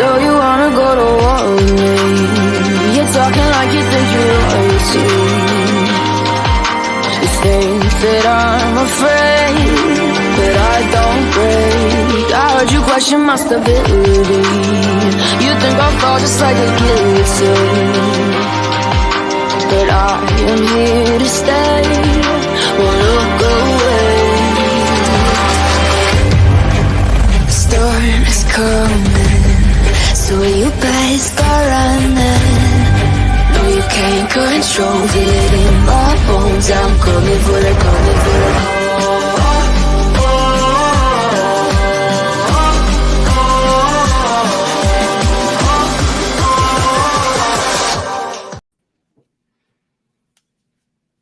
So you wanna go to war with me? You're talking like you think you're royalty. You think that I'm afraid, but I don't break. I heard you question my stability. You think I'll fall just like a guillotine, but I am here to stay. Won't look away. The storm is coming, so you better start running. No, you can't control it in my bones. I'm coming for the, coming for the.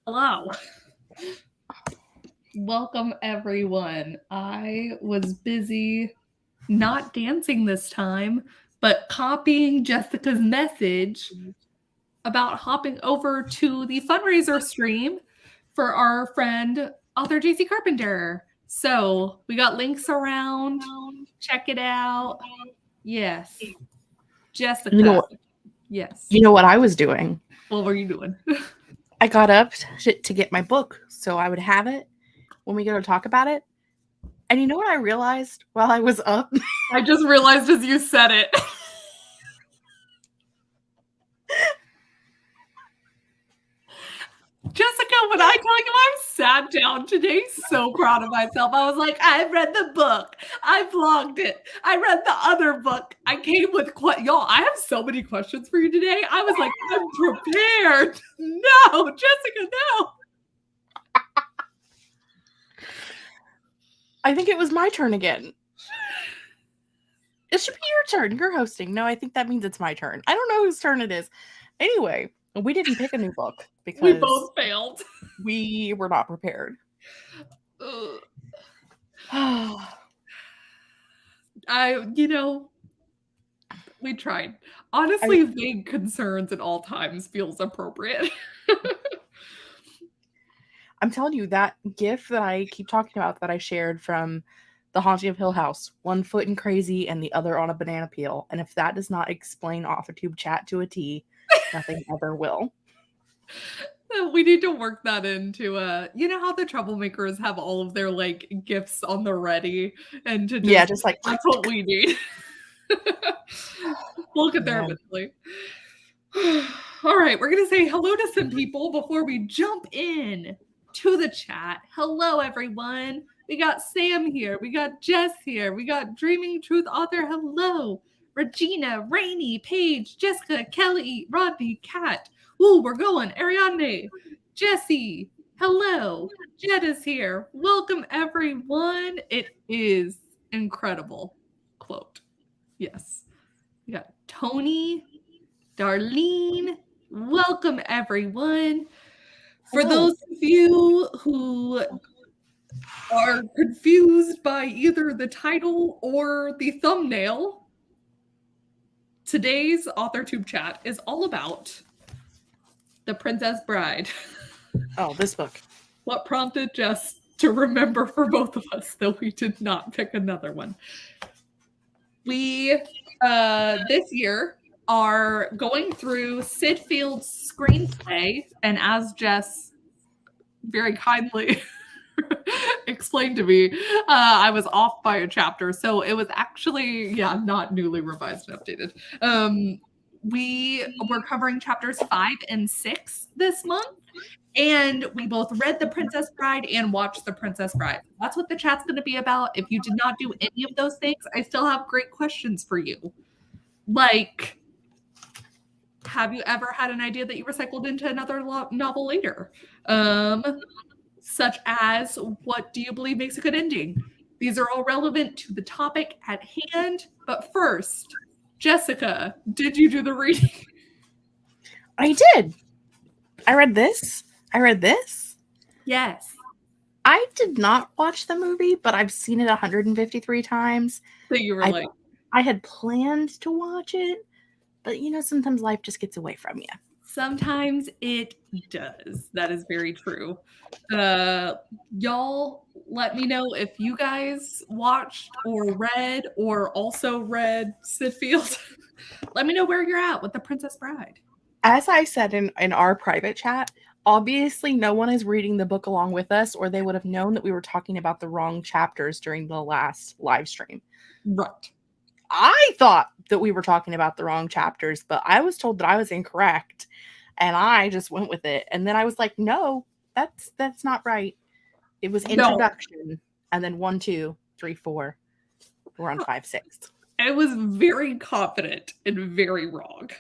Hello. Welcome, everyone. I was busy not dancing this time, but copying Jessica's message about hopping over to the fundraiser stream for our friend, author JC Carpenter. So we got links around. Check it out. Yes. Jessica. You know what? Yes. You know what I was doing? What were you doing? I got up to get my book so I would have it when we go to talk about it. And you know what I realized while I was up? I just realized as you said it. Jessica, when I tell you I sat down today so proud of myself, I was like, I read the book. I vlogged it. I read the other book. I came with, y'all, I have so many questions for you today. I was like, I'm prepared. No, Jessica, no. I think it was my turn again. It should be your turn. You're hosting. No, I think that means it's my turn. I don't know whose turn it is. Anyway, we didn't pick a new book because we both failed. We were not prepared. We tried. Honestly, vague concerns at all times feels appropriate. I'm telling you, that GIF that I keep talking about that I shared from The Haunting of Hill House, one foot in crazy and the other on a banana peel. And if that does not explain Authortube chat to a T, nothing ever will. We need to work that into you know how the troublemakers have all of their like gifts on the ready, and to just like that's what we need. We'll get there eventually. All right, we're gonna say hello to some people before we jump in to the chat. Hello, everyone. We got Sam here. We got Jess here. We got Dreaming Truth author. Hello, Regina, Rainey, Paige, Jessica, Kelly, Rodney, Kat. Ooh, we're going. Ariadne, Jesse, hello. Jed is here. Welcome, everyone. It is incredible. Quote. Yes. We got Tony, Darlene. Welcome, everyone. For those of you who are confused by either the title or the thumbnail, today's Authortube chat is all about The Princess Bride. Oh, this book. What prompted Jess to remember for both of us, though we did not pick another one. We, this year, are going through Sid Field's screenplay, and as Jess very kindly explained to me, I was off by a chapter, so it was actually, not newly revised and updated. We were covering chapters 5 and 6 this month, and we both read The Princess Bride and watched The Princess Bride. That's what the chat's going to be about. If you did not do any of those things, I still have great questions for you. Like, have you ever had an idea that you recycled into another novel later? Such as, what do you believe makes a good ending? These are all relevant to the topic at hand. But first, Jessica, did you do the reading? I did. I read this. Yes. I did not watch the movie, but I've seen it 153 times. So you were I had planned to watch it, but sometimes life just gets away from you. Sometimes it does. That is very true. Y'all let me know if you guys watched or read or also read Sid Field. Let me know where you're at with The Princess Bride. As I said in our private chat, obviously no one is reading the book along with us, or they would have known that we were talking about the wrong chapters during the last live stream. Right. I thought that we were talking about the wrong chapters, but I was told that I was incorrect, and I just went with it. And then I was like, no, that's not right. It was introduction, and then 1, 2, 3, 4. We're on 5, 6. I was very confident and very wrong.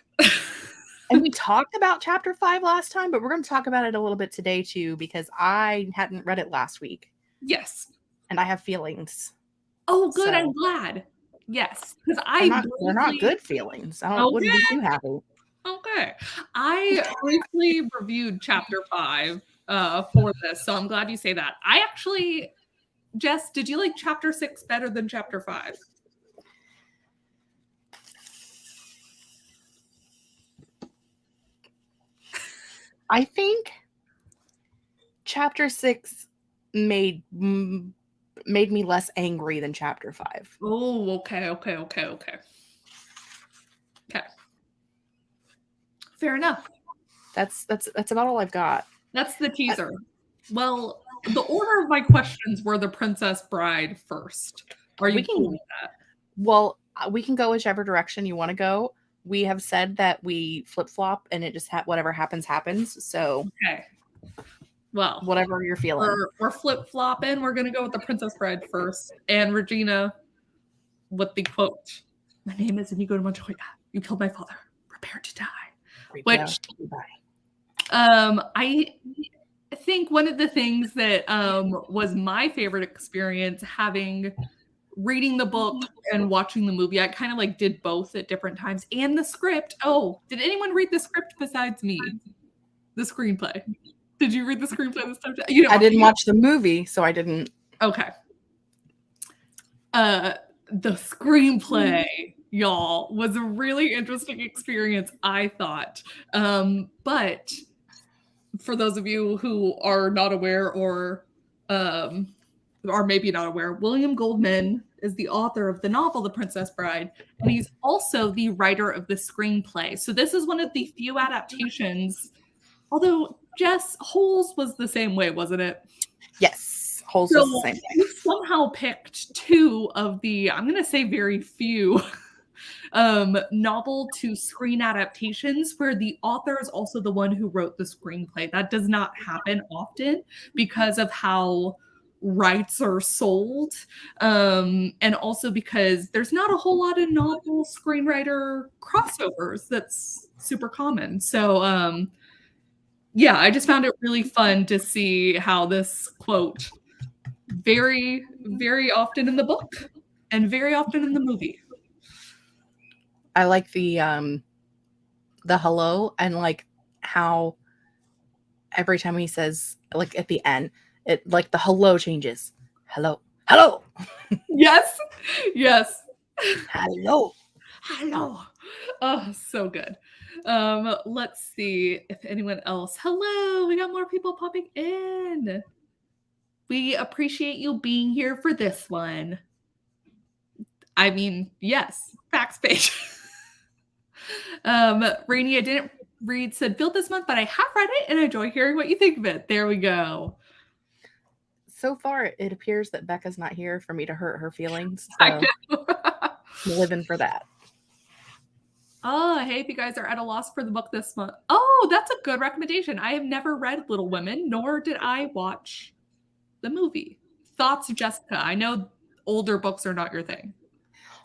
And we talked about chapter 5 last time, but we're going to talk about it a little bit today too, because I hadn't read it last week. Yes. And I have feelings. Oh, good. So, I'm glad. Yes. Because they're not good feelings. I wouldn't be too happy. Okay. I briefly reviewed chapter 5 for this, so I'm glad you say that. I actually, Jess, did you like chapter 6 better than chapter 5? I think chapter 6 made me less angry than chapter 5. Oh, okay. Fair enough. That's about all I've got. That's the teaser. Well, the order of my questions were The Princess Bride first. Are you cool with that? Well, we can go whichever direction you want to go. We have said that we flip-flop and it just whatever happens. So okay. Well, whatever you're feeling. We're flip-flopping. We're going to go with The Princess Bride first. And Regina with the quote, "My name is Inigo de Montoya. You killed my father. Prepare to die." Which I think one of the things that was my favorite experience reading the book and watching the movie. I kind of like did both at different times. And the script. Oh, did anyone read the script besides me? The screenplay. Did you read the screenplay this time? I didn't watch the movie, so I didn't. Okay. The screenplay, y'all, was a really interesting experience, I thought. But for those of you who are not aware or maybe not aware, William Goldman is the author of the novel The Princess Bride, and he's also the writer of the screenplay. So this is one of the few adaptations, although Jess, Holes was the same way, wasn't it? Yes, Holes was the same way. We somehow picked 2 of the, I'm going to say very few, novel to screen adaptations where the author is also the one who wrote the screenplay. That does not happen often because of how rights are sold, and also because there's not a whole lot of novel screenwriter crossovers that's super common. So yeah, I just found it really fun to see how this quote very, very often in the book and very often in the movie. I like the hello, and like how every time he says, like at the end, it like the hello changes. Hello. Yes. Hello. Oh, so good. Let's see if anyone else. Hello, we got more people popping in. We appreciate you being here for this one. I mean, yes, facts page. Rainy, I didn't read Sid Field this month, but I have read it and I enjoy hearing what you think of it. There we go. So far, it appears that Becca's not here for me to hurt her feelings. So I'm living for that. Oh, hey, if you guys are at a loss for the book this month. Oh, that's a good recommendation. I have never read Little Women, nor did I watch the movie. Thoughts, Jessica? I know older books are not your thing.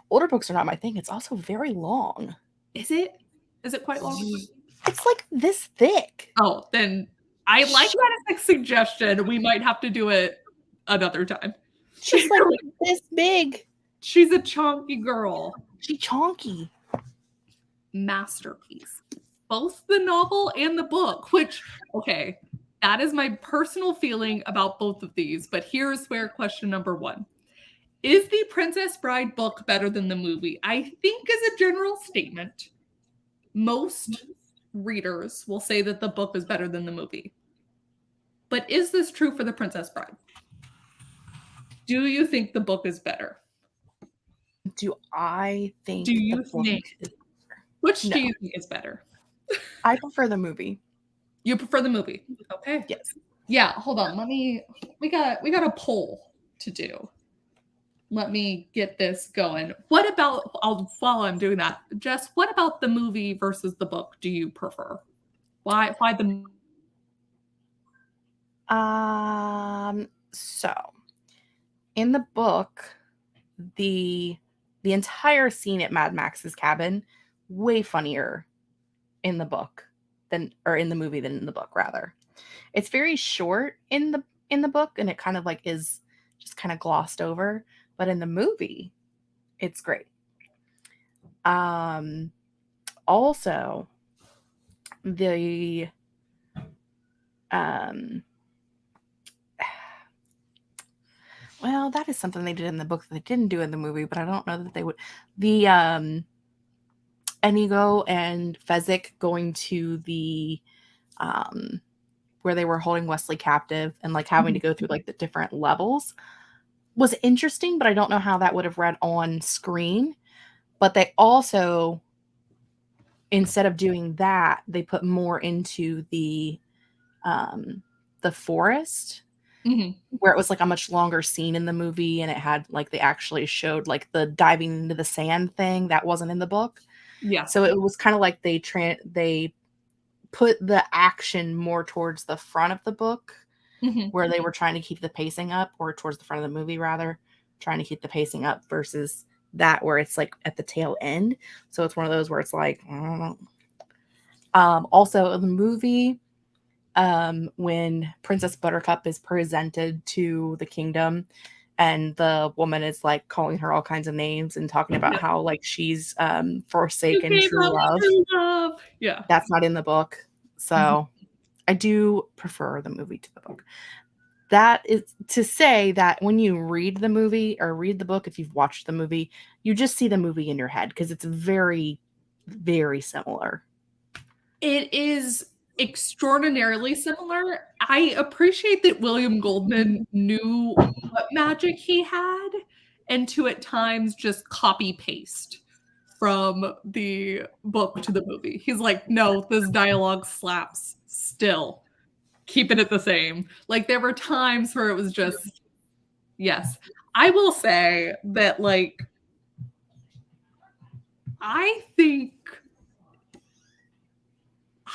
Older books are not my thing. It's also very long. Is it? Is it quite long? It's like this thick. Oh, then I like that as a suggestion. We might have to do it another time. She's like this big. She's a chonky girl. She's chonky. Masterpiece. Both the novel and the book, which, okay, that is my personal feeling about both of these. But here's where question number 1. Is the Princess Bride book better than the movie? I think as a general statement, most readers will say that the book is better than the movie. But is this true for The Princess Bride? Do you think the book is better? Do I think Do you the book think? is Which No. do you think is better? I prefer the movie. You prefer the movie? Okay. Yes. Yeah, hold on. We got a poll to do. Let me get this going. What about, while I'm doing that, Jess, what about the movie versus the book do you prefer? Why the So in the book, the entire scene at Mad Max's cabin, way funnier in the book in the movie than in the book, rather. It's very short in the book, and it kind of like is just kind of glossed over, but in the movie, it's great. Also the well, that is something they did in the book that they didn't do in the movie, but I don't know that they would. The Inigo and Fezzik going to the where they were holding Wesley captive and like having to go through like the different levels was interesting, but I don't know how that would have read on screen. But they also, instead of doing that, they put more into the forest, where it was like a much longer scene in the movie, and it had like they actually showed like the diving into the sand thing that wasn't in the book. Yeah. So it was kind of like they put the action more towards the front of the book, where they were trying to keep the pacing up, or towards the front of the movie rather, trying to keep the pacing up, versus that where it's like at the tail end. So it's one of those where it's like, I don't know. Also in the movie, when Princess Buttercup is presented to the kingdom, and the woman is like calling her all kinds of names and talking about how like she's forsaken true love. Yeah. That's not in the book. So I do prefer the movie to the book. That is to say that when you read the movie or read the book, if you've watched the movie, you just see the movie in your head because it's very, very similar. It is extraordinarily similar. I appreciate that William Goldman knew what magic he had, and to at times just copy paste from the book to the movie. He's like, no, this dialogue slaps still. Keeping it the same. Like there were times where it was just, yes. I will say that like, I think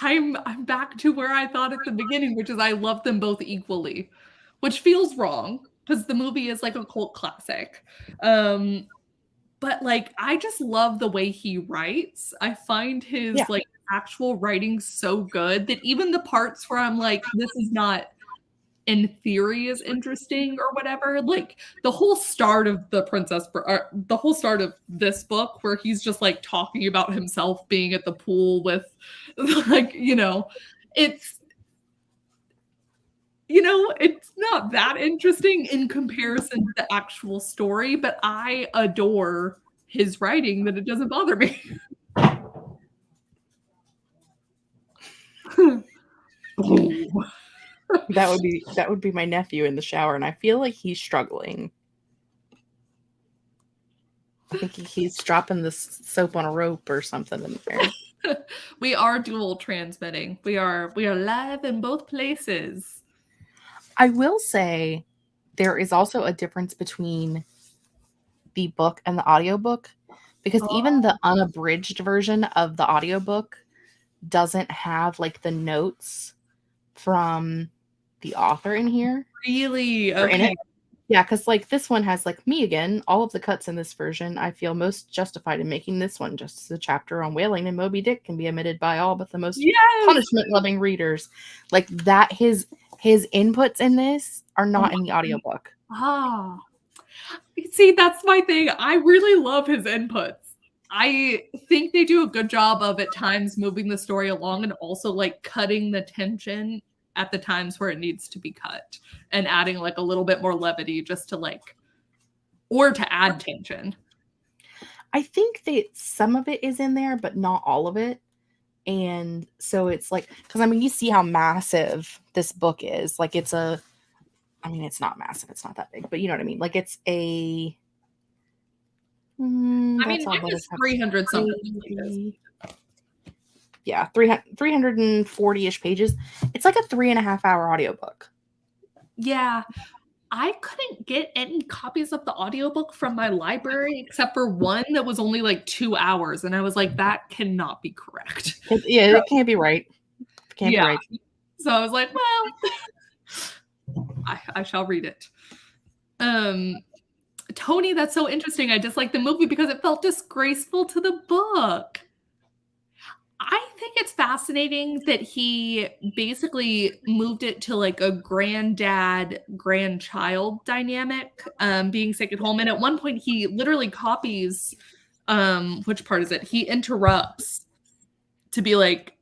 I'm back to where I thought at the beginning, which is I love them both equally, which feels wrong because the movie is like a cult classic. But like I just love the way he writes. I find his like actual writing so good that even the parts where I'm like, this is not in theory as interesting or whatever, like the whole start of the whole start of this book where he's just like talking about himself being at the pool with like, it's not that interesting in comparison to the actual story, but I adore his writing that it doesn't bother me. That would be my nephew in the shower, and I feel like he's struggling. I think he's dropping the soap on a rope or something in there. We are dual transmitting. We are live in both places. I will say there is also a difference between the book and the audiobook, because even the unabridged version of the audiobook doesn't have like the notes from the author in here. Really? Okay. In it. Yeah, because like this one has like me again. All of the cuts in this version, I feel most justified in making this one just as a chapter on whaling and Moby Dick can be omitted by all but the most punishment-loving readers. Like that, his inputs in this are not in the audiobook. See, that's my thing. I really love his inputs. I think they do a good job of at times moving the story along and also like cutting the tension at the times where it needs to be cut and adding like a little bit more levity just to like, or to add tension. I think that some of it is in there, but not all of it. And so it's like, because I mean, you see how massive this book is. Like it's a, I mean, it's not massive. It's not that big, but you know what I mean? Like it's a, I mean, mine is 300 something. Yeah, 340-ish pages. It's like a 3.5-hour audiobook. Yeah. I couldn't get any copies of the audiobook from my library except for one that was only like 2 hours. And I was like, that cannot be correct. It can't be right. It can't be right. So I was like, well, I shall read it. Tony, that's so interesting. I disliked the movie because it felt disgraceful to the book. I think it's fascinating that he basically moved it to like a granddad-grandchild dynamic, being sick at home. And at one point he literally copies, which part is it? He interrupts to be like,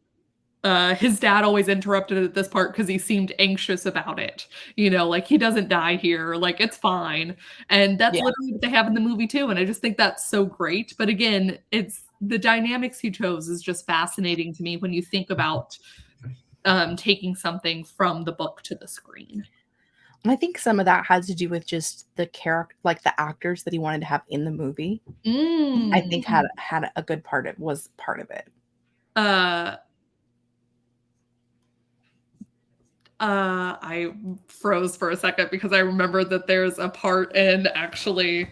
his dad always interrupted at this part because he seemed anxious about it. You know, like he doesn't die here, like it's fine. And that's literally what they have in the movie too. And I just think that's so great. But again, it's the dynamics he chose is just fascinating to me when you think about taking something from the book to the screen. And I think some of that had to do with just the character, like the actors that he wanted to have in the movie. I think had a good part. It was part of it. I froze for a second because I remember that there's a part in actually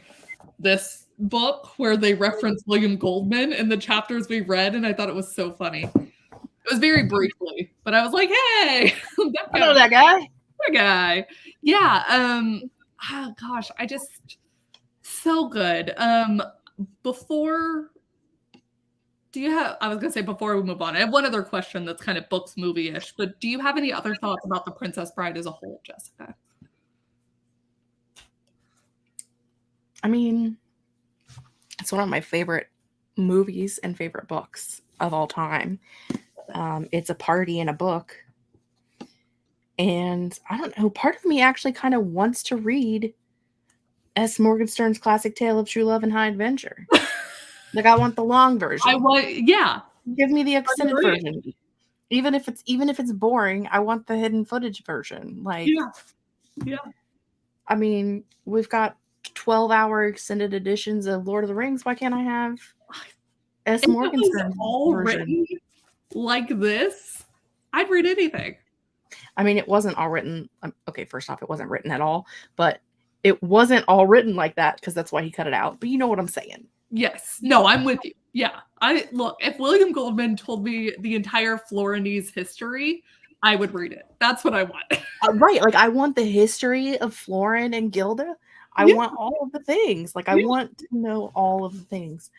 this book where they reference William Goldman in the chapters we read, and I thought it was so funny. It was very briefly, but I was like, hey, I know that guy. That guy. Yeah. Oh gosh, I just so good. Before I was going to say before we move on, I have one other question that's kind of books movie-ish, but do you have any other thoughts about The Princess Bride as a whole, Jessica? I mean, it's one of my favorite movies and favorite books of all time. It's a party in a book. And I don't know, part of me actually kind of wants to read S. Morgenstern's classic tale of true love and high adventure. Like I want the long version. Give me the extended version. Even if it's boring, I want the hidden footage version. Like I mean, we've got 12-hour extended editions of Lord of the Rings. Why can't I have S. Morgenstern's version? Written like this, I'd read anything. I mean, it wasn't all written. Okay, first off, it wasn't written at all, but it wasn't all written like that because that's why he cut it out. But you know what I'm saying. Yes. No, I'm with you. Yeah. If William Goldman told me the entire Florinese history, I would read it. That's what I want. Right. Like I want the history of Florin and Gilda. I want all of the things. Like I want to know all of the things.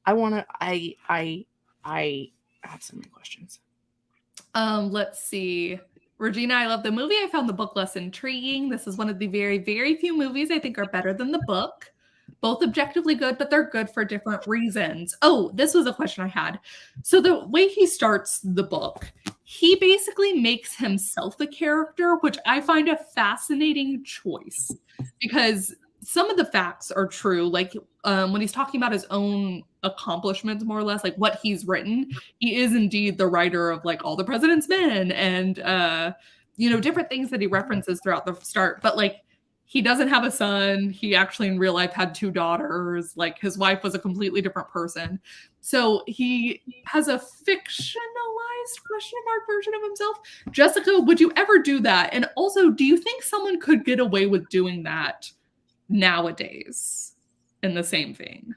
I have so many questions. Let's see. Regina, I love the movie. I found the book less intriguing. This is one of the very, very few movies I think are better than the book. Both objectively good, but they're good for different reasons. Oh, this was a question I had. So the way he starts the book, he basically makes himself a character, which I find a fascinating choice because some of the facts are true. Like when he's talking about his own accomplishments, more or less, like what he's written, he is indeed the writer of like All the President's Men and, different things that he references throughout the start. But like, he doesn't have a son. He actually in real life had 2 daughters. Like his wife was a completely different person. So he has a fictionalized question mark version of himself. Jessica, would you ever do that? And also, do you think someone could get away with doing that nowadays in the same vein?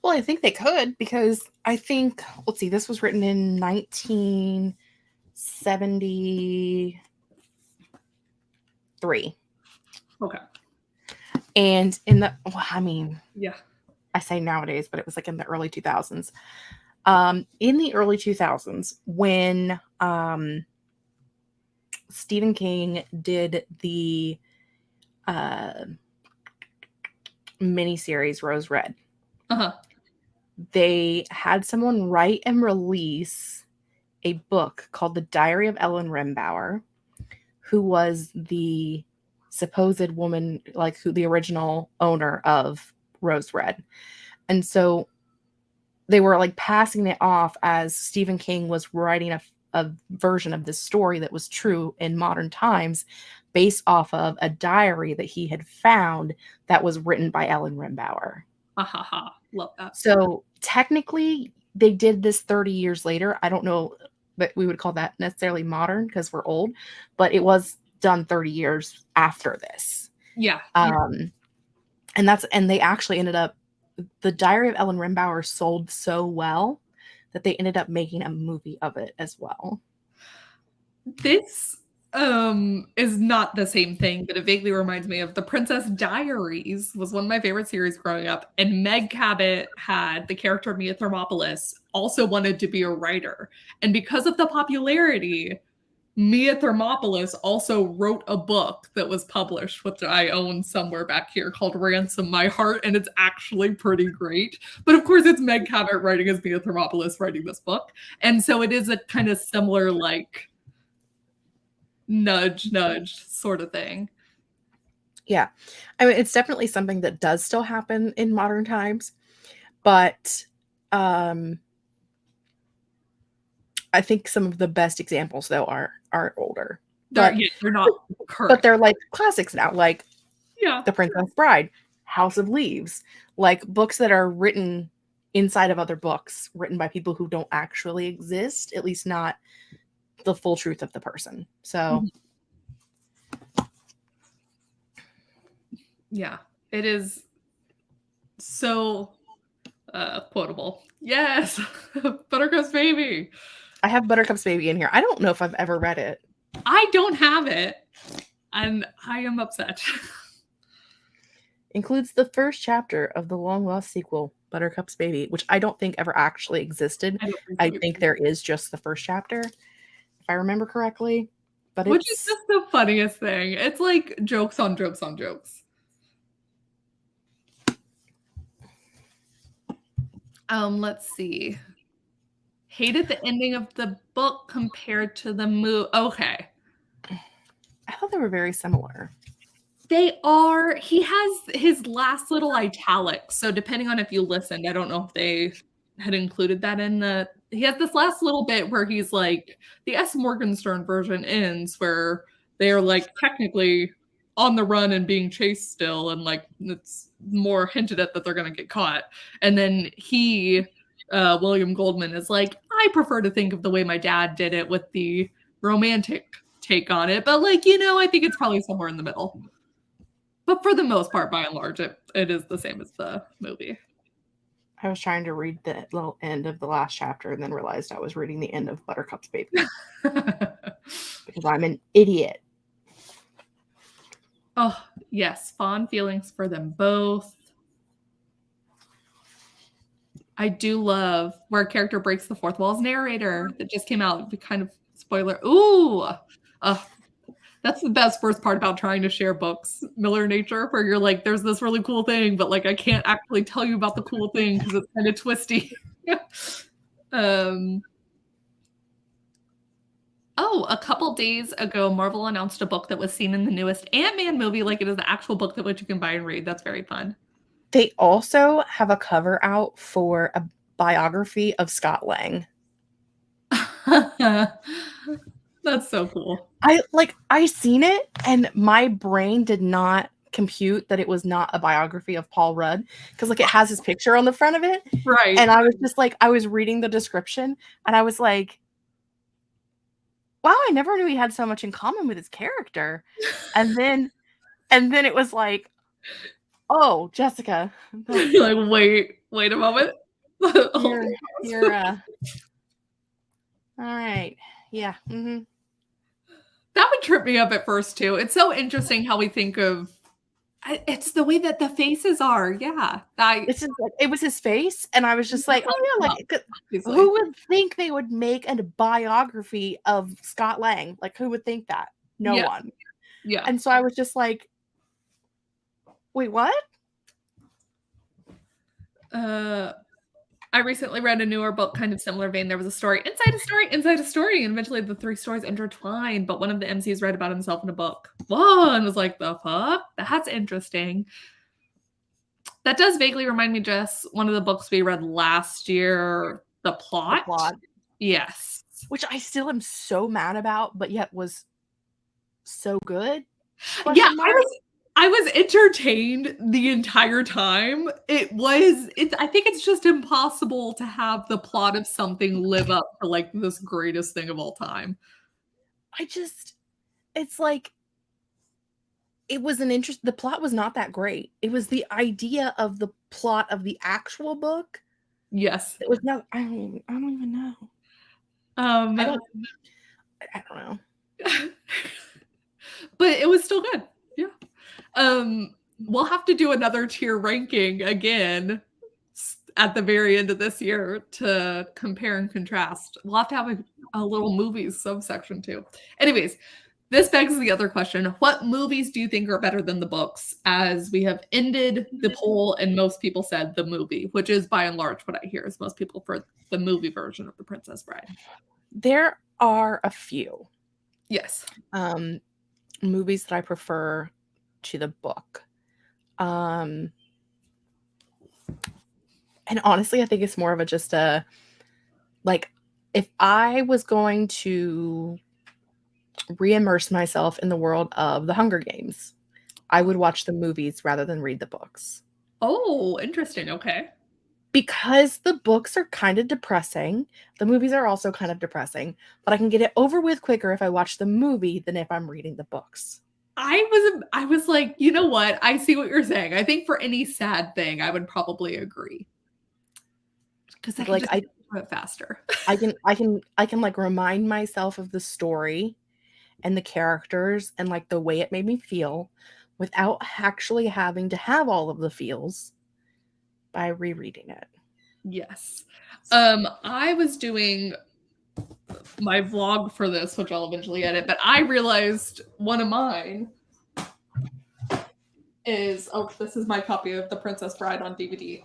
Well, I think they could because I think, let's see, this was written in 1973. Okay. And in the, yeah, I say nowadays, but it was like in the early 2000s. In the early 2000s, when Stephen King did the miniseries Rose Red, they had someone write and release a book called The Diary of Ellen Rimbauer, who was the supposed woman, like who the original owner of Rose Red. And so they were like passing it off as Stephen King was writing a version of this story that was true in modern times based off of a diary that he had found that was written by Ellen Rimbauer. Love that. So technically they did this 30 years later. I don't know that we would call that necessarily modern because we're old, but it was done 30 years after this. Yeah. And they actually ended up, the Diary of Ellen Rimbauer sold so well that they ended up making a movie of it as well. This is not the same thing, but it vaguely reminds me of The Princess Diaries was one of my favorite series growing up. And Meg Cabot had the character Mia Thermopolis also wanted to be a writer. And because of the popularity, Mia Thermopolis also wrote a book that was published, which I own somewhere back here, called Ransom My Heart, and it's actually pretty great. But of course, it's Meg Cabot writing as Mia Thermopolis writing this book. And so it is a kind of similar, like, nudge sort of thing. Yeah. I mean, it's definitely something that does still happen in modern times, but I think some of the best examples though are older. They're not current. But they're like classics now, like yeah, The Princess Bride, House of Leaves, like books that are written inside of other books, written by people who don't actually exist, at least not the full truth of the person. So yeah, it is so quotable. Yes. Buttercup's Baby. I have Buttercup's Baby in here. I don't know if I've ever read it. I don't have it, and I am upset. Includes the first chapter of the long-lost sequel, Buttercup's Baby, which I don't think ever actually existed. I think there is just the first chapter, if I remember correctly. But which is just the funniest thing. It's like jokes on jokes on jokes. Let's see. Hated the ending of the book compared to the movie. Okay. I thought they were very similar. They are. He has his last little italics. So depending on if you listened, I don't know if they had included that in the... He has this last little bit where he's like, the S. Morgenstern version ends where they are like technically on the run and being chased still. And like, it's more hinted at that they're going to get caught. And then he... William Goldman is like, I prefer to think of the way my dad did it with the romantic take on it. But like, I think it's probably somewhere in the middle. But for the most part, by and large, it is the same as the movie. I was trying to read the little end of the last chapter and then realized I was reading the end of Buttercup's Baby. Because I'm an idiot. Oh, yes. Fond feelings for them both. I do love where a character breaks the fourth wall as narrator that just came out. Kind of spoiler. Ooh, that's the best first part about trying to share books, Miller Nature, where you're like, there's this really cool thing, but like I can't actually tell you about the cool thing because it's kind of twisty. A couple days ago, Marvel announced a book that was seen in the newest Ant-Man movie, like it is the actual book that which you can buy and read. That's very fun. They also have a cover out for a biography of Scott Lang. That's so cool. I seen it and my brain did not compute that it was not a biography of Paul Rudd because like it has his picture on the front of it. Right. And I was just like, I was reading the description and I was like, wow, I never knew he had so much in common with his character. And then it was like, oh, Jessica. You're like, wait a moment. You're all right. Yeah. Mm-hmm. That would trip me up at first too. It's so interesting how we think of it's the way that the faces are. Yeah. It was his face. And I was just like, oh yeah, like who would think they would make a biography of Scott Lang? Like who would think that? No one. Yeah. And so I was just like, wait, what? I recently read a newer book, kind of similar vein. There was a story inside a story, inside a story, and eventually the three stories intertwined. But one of the MCs read about himself in a book. Whoa, and was like, the fuck? That's interesting. That does vaguely remind me, Jess, one of the books we read last year, The Plot. The Plot. Yes. Which I still am so mad about, but yet was so good. Yeah, I was entertained the entire time. I think it's just impossible to have the plot of something live up to like this greatest thing of all time. It's like, it was the plot was not that great. It was the idea of the plot of the actual book. Yes. It was not, I don't even know. I don't know. But it was still good. Yeah. We'll have to do another tier ranking again at the very end of this year to compare and contrast. We'll have to have a little movies subsection too. Anyways, this begs the other question. What movies do you think are better than the books? As we have ended the poll and most people said the movie, which is by and large what I hear is most people for the movie version of The Princess Bride. There are a few. Yes. Movies that I prefer to the book. And honestly, I think it's more of if I was going to re-immerse myself in the world of the Hunger Games, I would watch the movies rather than read the books. Oh, interesting. Okay. Because the books are kind of depressing. The movies are also kind of depressing, but I can get it over with quicker if I watch the movie than if I'm reading the books. I was like, you know what? I see what you're saying. I think for any sad thing, I would probably agree. Because I can do it faster. I can like remind myself of the story and the characters and like the way it made me feel without actually having to have all of the feels by rereading it. Yes. I was doing my vlog for this, which I'll eventually edit, but I realized one of mine is, this is my copy of The Princess Bride on DVD,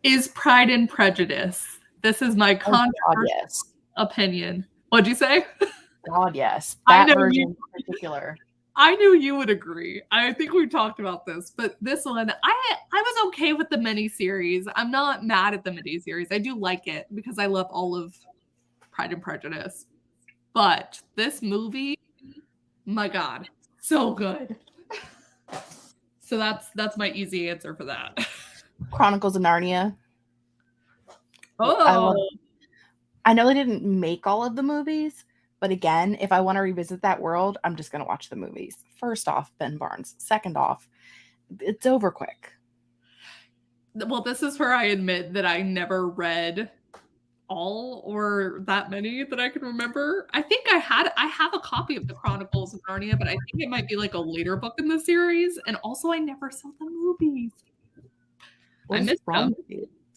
is Pride and Prejudice. This is my controversial opinion. What'd you say? God, yes. That version in particular. I knew you would agree. I think we talked about this, but this one, I was okay with the miniseries. I'm not mad at the miniseries. I do like it because I love all of Pride and Prejudice. But this movie, my God, so good. So that's my easy answer for that. Chronicles of Narnia. Oh. I know they didn't make all of the movies, but again, if I want to revisit that world, I'm just going to watch the movies. First off, Ben Barnes. Second off, it's over quick. Well, this is where I admit that I never read all or that many that I can remember. I think I have a copy of the Chronicles of Narnia, but I think it might be like a later book in the series. And also, I never saw the movies. I missed them.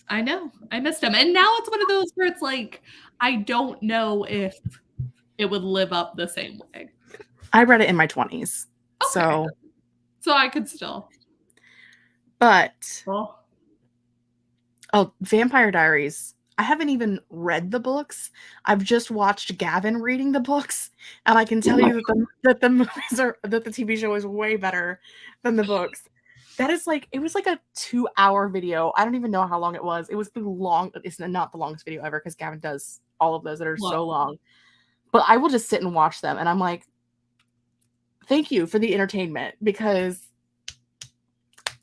I know. I missed them. And now it's one of those where it's like, I don't know if it would live up the same way. I read it in my 20s. Okay. So I could still. But Vampire Diaries. I haven't even read the books. I've just watched Gavin reading the books, and I can tell you that the movies that the TV show is way better than the books. That is it was like a 2-hour video. I don't even know how long it was. It was it's not the longest video ever because Gavin does all of those that are so long. But I will just sit and watch them, and I'm like, thank you for the entertainment, because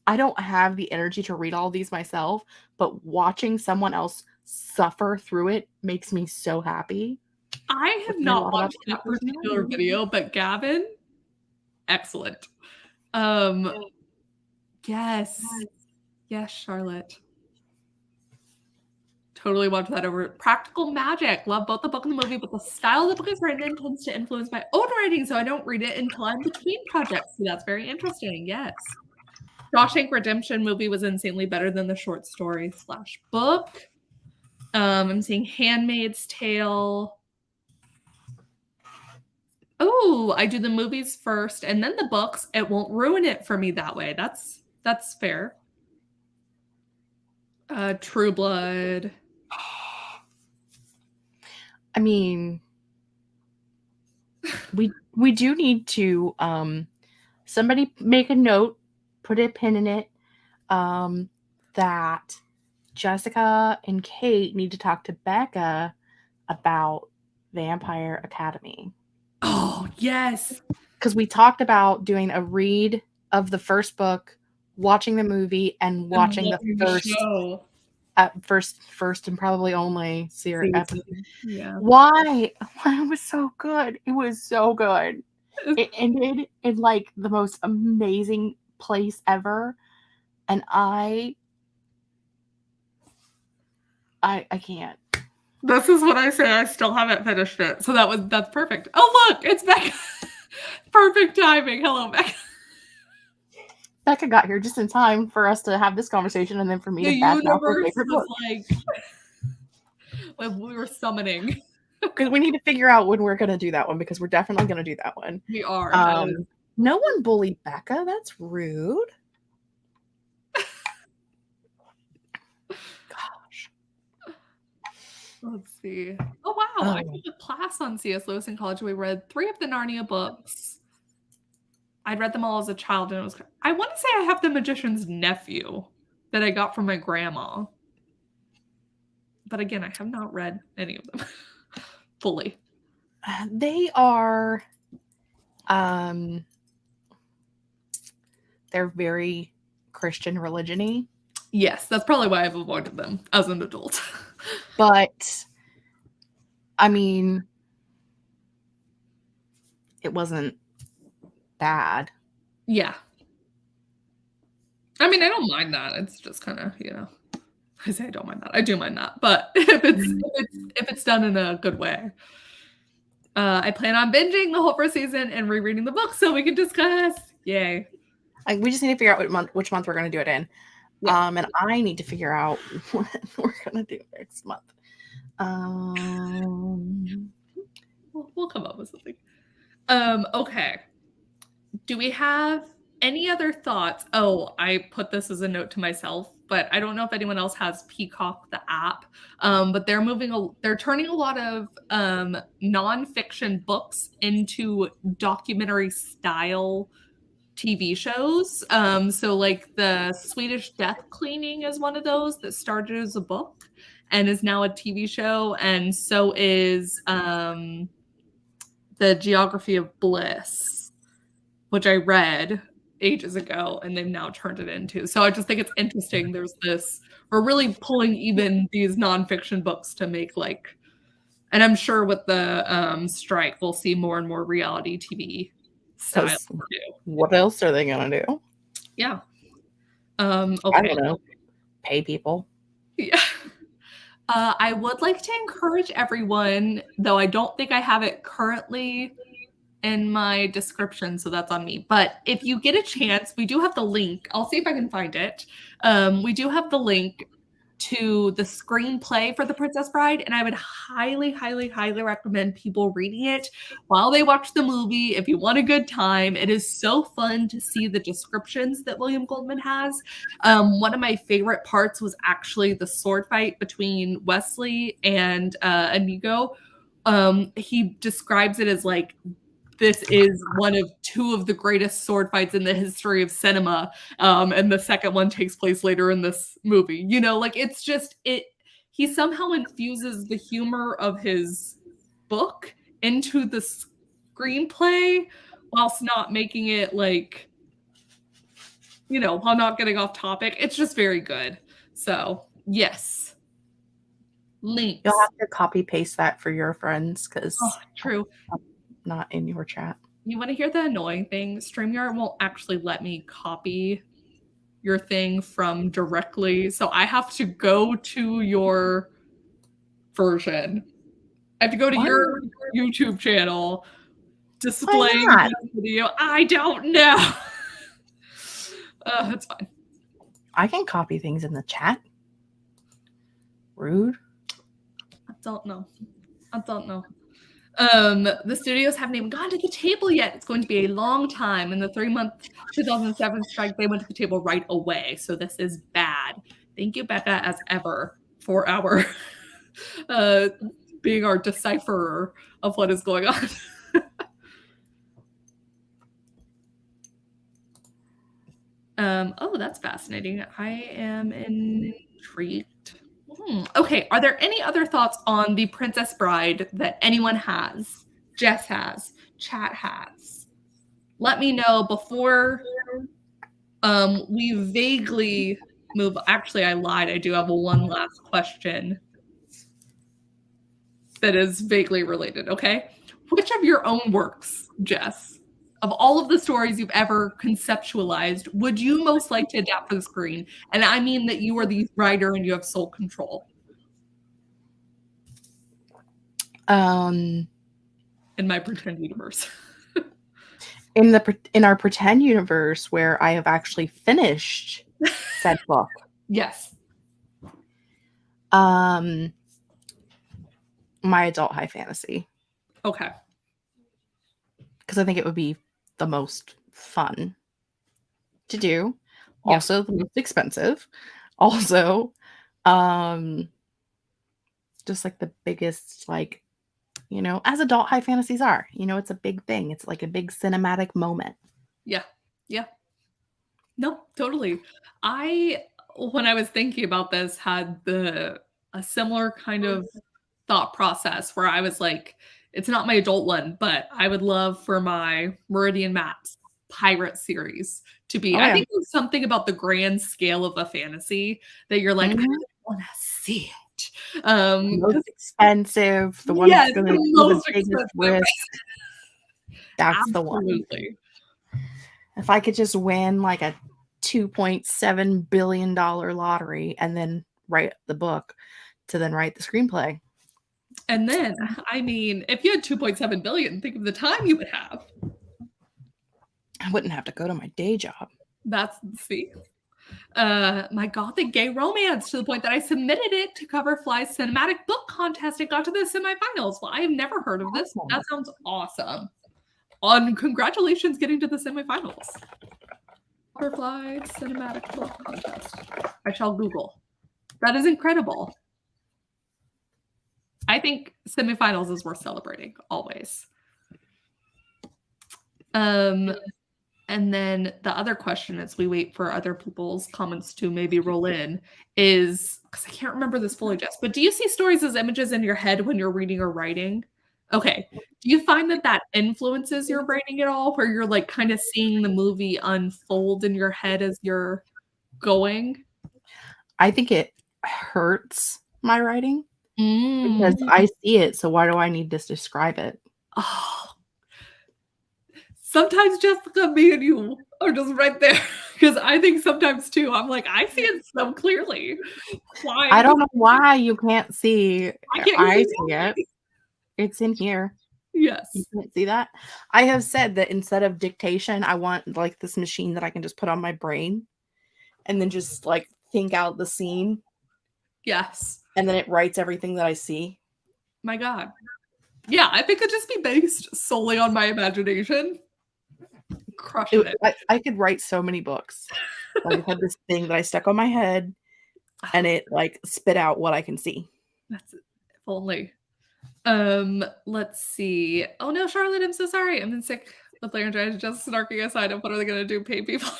I don't have the energy to read all of these myself, but watching someone else suffer through it makes me so happy. I have not watched that particular video, but Gavin, excellent. Yes, Charlotte. Totally watch that over. Practical Magic. Love both the book and the movie, but the style the book is written in tends to influence my own writing, so I don't read it until I'm between projects. So that's very interesting. Yes. Shawshank Redemption movie was insanely better than the short story / book. I'm seeing Handmaid's Tale. Oh, I do the movies first and then the books. It won't ruin it for me that way. That's fair. True Blood. I mean, we do need to somebody make a note put a pin in it, that Jessica and Kate need to talk to Becca about Vampire Academy. Oh, yes. Because we talked about doing a read of the first book, watching the movie, and watching the first and probably only series episode. Yeah. Why? It was so good. It was so good. It ended in like the most amazing place ever, and I can't. This is what I say. I still haven't finished it, so that's perfect. Oh, look, it's Becca. Perfect timing. Hello, Becca. Becca got here just in time for us to have this conversation, and then for me to badmouth her favorite book. Like when we were summoning. Because we need to figure out when we're going to do that one, because we're definitely going to do that one. We are. No one bullied Becca. That's rude. Gosh. Let's see. Oh, wow. I took a class on C.S. Lewis in college. We read 3 of the Narnia books. I'd read them all as a child, and it was. I want to say I have The Magician's Nephew that I got from my grandma. But again, I have not read any of them fully. They are, they're very Christian religion-y. Yes, that's probably why I've avoided them as an adult. But, I mean, it wasn't bad. Yeah. I mean, I don't mind that. It's just kind of, I say I don't mind that. I do mind that. But if it's done in a good way. I plan on binging the whole first season and rereading the book so we can discuss. Yay. We just need to figure out which month we're going to do it in. Yeah. And I need to figure out what we're going to do next month. We'll come up with something. Okay. Do we have any other thoughts? Oh, I put this as a note to myself, but I don't know if anyone else has Peacock, the app. But they're turning a lot of nonfiction books into documentary style TV shows. So like the Swedish Death Cleaning is one of those that started as a book and is now a TV show. And so is the Geography of Bliss, which I read ages ago, and they've now turned it into. So I just think it's interesting. There's this, we're really pulling even these nonfiction books to make like, and I'm sure with the strike, we'll see more and more reality TV style. What else are they gonna do? Yeah. Okay. I don't know. Pay people. Yeah. I would like to encourage everyone, though I don't think I have it currently in my description, so that's on me. But if you get a chance, we do have the link. I'll see if I can find it. We do have the link to the screenplay for The Princess Bride, and I would highly, highly, highly recommend people reading it while they watch the movie. If you want a good time, it is so fun to see the descriptions that William Goldman has. One of my favorite parts was actually the sword fight between Wesley and Inigo. He describes it as like, this is one of 2 of the greatest sword fights in the history of cinema. And the second one takes place later in this movie. Like it's just, he somehow infuses the humor of his book into the screenplay whilst not making it like, while not getting off topic. It's just very good. So yes. Links. You'll have to copy paste that for your friends because true. Not in your chat. You want to hear the annoying thing? StreamYard won't actually let me copy your thing from directly. So I have to go to your version. I have to go to your YouTube channel, displaying the video. I don't know. That's fine. I can copy things in the chat. Rude. I don't know. The studios haven't even gone to the table yet. It's going to be a long time. In the 3-month 2007 strike, they went to the table right away. So this is bad. Thank you, Becca, as ever, for our being our decipherer of what is going on. Oh, that's fascinating. I am intrigued. Okay, are there any other thoughts on The Princess Bride that anyone has? Jess has, chat has. Let me know before we vaguely move. Actually, I lied. I do have one last question that is vaguely related, okay? Which of your own works, Jess, of all of the stories you've ever conceptualized, would you most like to adapt for the screen? And I mean that you are the writer and you have sole control. In my pretend universe. in our pretend universe where I have actually finished said book. Yes. My adult high fantasy. Okay. Because I think it would be the most fun to do. Yeah. Also the most expensive. Also, just like the biggest, like, you know, as adult high fantasies are, you know, it's a big thing. It's like a big cinematic moment. Yeah. Yeah. No, totally. When I was thinking about this, had a similar kind of thought process where I was like, it's not my adult one, but I would love for my Meridian Maps pirate series to be. I think there's something about the grand scale of a fantasy that you're like, I really want to see it. Most expensive, the one that's going to be the biggest risk. That's Absolutely. the one. If I could just win like a $2.7 billion lottery and then write the book to then write the screenplay. And then, I mean, if you had 2.7 billion, think of the time you would have. I wouldn't have to go to my day job. That's, see, my gothic gay romance, to the point that I submitted it to Coverfly's cinematic book contest and got to the semifinals. Well, I have never heard of this. That sounds awesome. Congratulations getting to the semifinals. Coverfly cinematic book contest. I shall Google. That is incredible. I think semifinals is worth celebrating always. And then the other question, as we wait for other people's comments to maybe roll in, is, because I can't remember this fully, Jess, but do you see stories as images in your head when you're reading or writing? Okay. Do you find that influences your writing at all, where you're like kind of seeing the movie unfold in your head as you're going? I think it hurts my writing because I see it. So why do I need to describe it? Oh. Sometimes Jessica, me and you are just right there. Because I think sometimes too, I'm like, I see it so clearly. Why? I don't know why you can't see. I see it. It's in here. Yes. You can't see that. I have said that instead of dictation, I want like this machine that I can just put on my brain and then just like think out the scene. Yes. And then it writes everything that I see. My God. Yeah, I think it'd just be based solely on my imagination. Crushing it. I could write so many books. Like, I had this thing that I stuck on my head and it like spit out what I can see. That's it. If only. Let's see. Oh no, Charlotte, I'm so sorry. I'm in sick with laryngitis. Just snarking aside of what are they gonna do? Pay people.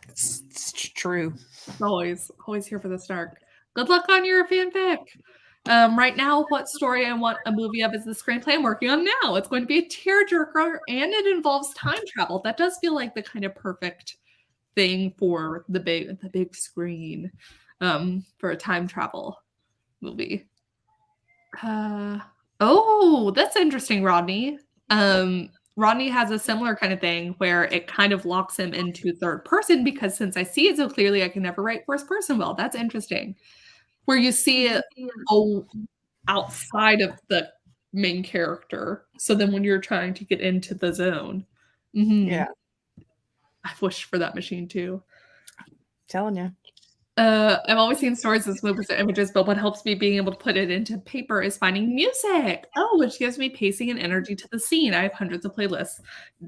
It's true. Always here for the snark. Good luck on your fanfic. Right now, what story I want a movie of is the screenplay I'm working on now. It's going to be a tearjerker, and it involves time travel. That does feel like the kind of perfect thing for the big screen, for a time travel movie. Oh, that's interesting, Rodney. Rodney has a similar kind of thing where it kind of locks him into third person, because since I see it so clearly, I can never write first person well. That's interesting. Where you see it outside of the main character. So then when you're trying to get into the zone. Yeah. I've wished for that machine too. I'm telling you. I've always seen stories as movies or images, but what helps me being able to put it into paper is finding music. Oh, which gives me pacing and energy to the scene. I have hundreds of playlists.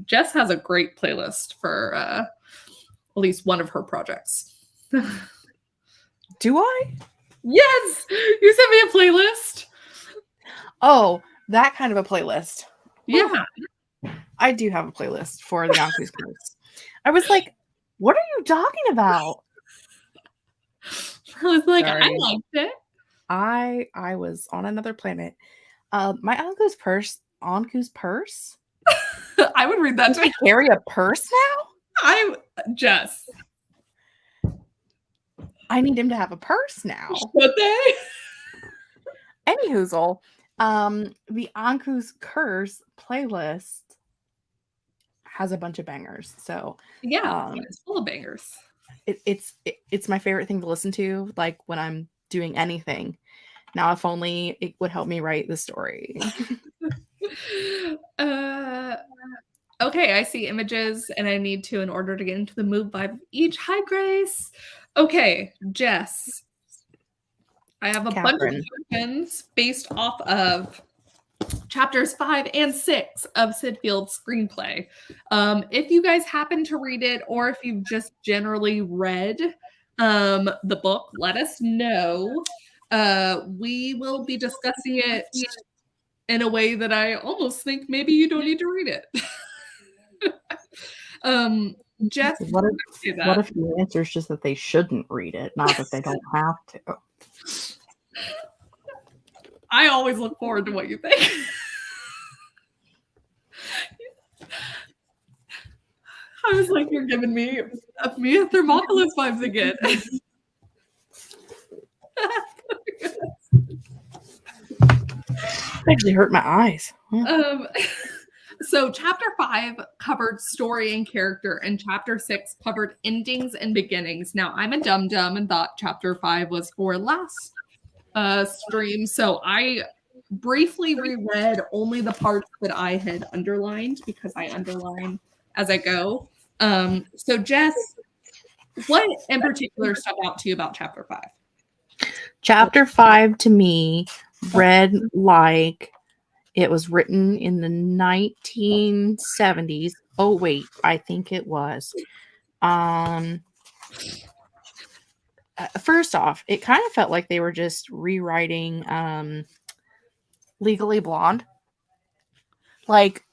Jess has a great playlist for at least one of her projects. Do I? Yes! You sent me a playlist. Oh, that kind of a playlist. Yeah. I do have a playlist for the Anku's Curse. I was like, what are you talking about? I was like, I Sorry. liked it. I was on another planet. My Anku's Purse. I would read that Does too. he carry a purse now? I'm Jess. I need him to have a purse now. Should they? Anyhoozle, the Anku's Curse playlist has a bunch of bangers. So Yeah, it's full of bangers. It's my favorite thing to listen to, like when I'm doing anything. Now, if only it would help me write the story. Okay, I see images and I need to in order to get into the mood vibe of each. Hi, Grace. Okay, Jess. I have a bunch of questions based off of chapters 5 and 6 of Sid Field's screenplay. If you guys happen to read it, or if you've just generally read the book, let us know. We will be discussing it in a way that I almost think maybe you don't need to read it. Jess, what if the answer is just that they shouldn't read it, not that they don't have to? I always look forward to what you think. I was like, you're giving me Thermophilus vibes again. Actually hurt my eyes. So chapter 5 covered story and character, and chapter 6 covered endings and beginnings. Now, I'm a dum-dum and thought chapter 5 was for last stream, so I briefly reread only the parts that I had underlined because I underline as I go. So Jess, what in particular stuck out to you about chapter 5? Chapter 5 to me read like it was written in the 1970s. Oh, wait, I think it was. First off, it kind of felt like they were just rewriting Legally Blonde. Like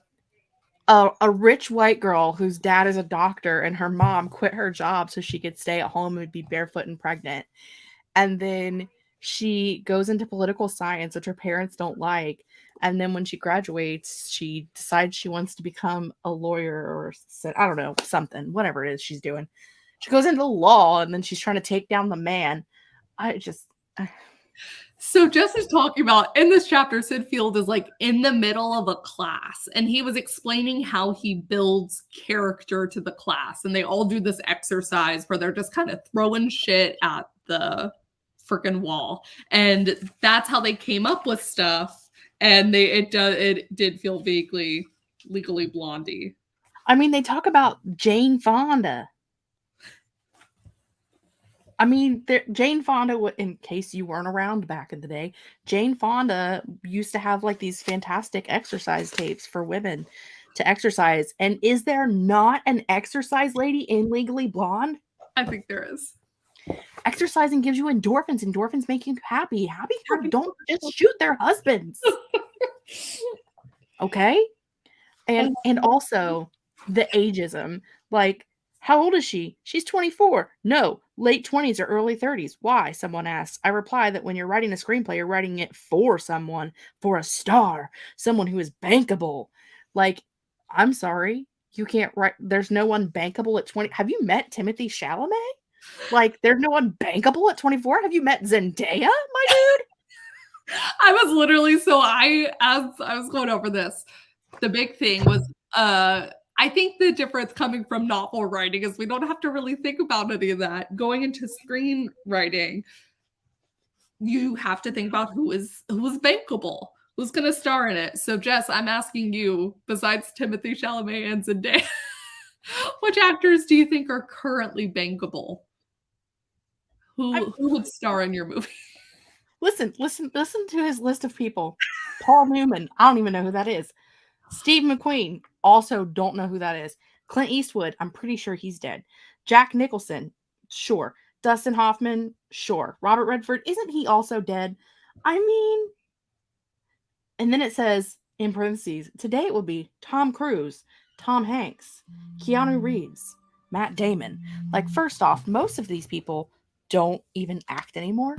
a rich white girl whose dad is a doctor and her mom quit her job so she could stay at home and be barefoot and pregnant. And then she goes into political science, which her parents don't like. And then when she graduates, she decides she wants to become a lawyer or I don't know, something, whatever it is she's doing. She goes into law and then she's trying to take down the man. So Jess is talking about, in this chapter, Sid Field is like in the middle of a class and he was explaining how he builds character to the class. And they all do this exercise where they're just kind of throwing shit at the freaking wall. And that's how they came up with stuff. And it did feel vaguely Legally Blondie. I mean, they talk about Jane Fonda. I mean, Jane Fonda, in case you weren't around back in the day, Jane Fonda used to have like these fantastic exercise tapes for women to exercise. And is there not an exercise lady in Legally Blonde? I think there is. Exercising gives you endorphins. Endorphins make you happy. Happy people don't just shoot their husbands. Okay? And also the ageism. Like, how old is she? She's 24. No, late 20s or early 30s. Why? Someone asks. I reply that when you're writing a screenplay, you're writing it for someone, for a star, someone who is bankable. Like, I'm sorry. You can't write. There's no one bankable at 20. Have you met Timothée Chalamet? Like, there's no one bankable at 24. Have you met Zendaya, my dude? I was literally, as I was going over this, the big thing was, I think the difference coming from novel writing is we don't have to really think about any of that. Going into screenwriting, you have to think about who is bankable, who's going to star in it. So, Jess, I'm asking you, besides Timothée Chalamet and Zendaya, which actors do you think are currently bankable? Who would star in your movie? Listen to his list of people. Paul Newman, I don't even know who that is. Steve McQueen, also don't know who that is. Clint Eastwood, I'm pretty sure he's dead. Jack Nicholson, sure. Dustin Hoffman, sure. Robert Redford, isn't he also dead? I mean, and then it says, in parentheses, today it will be Tom Cruise, Tom Hanks, Keanu Reeves, Matt Damon. Like, first off, most of these people don't even act anymore.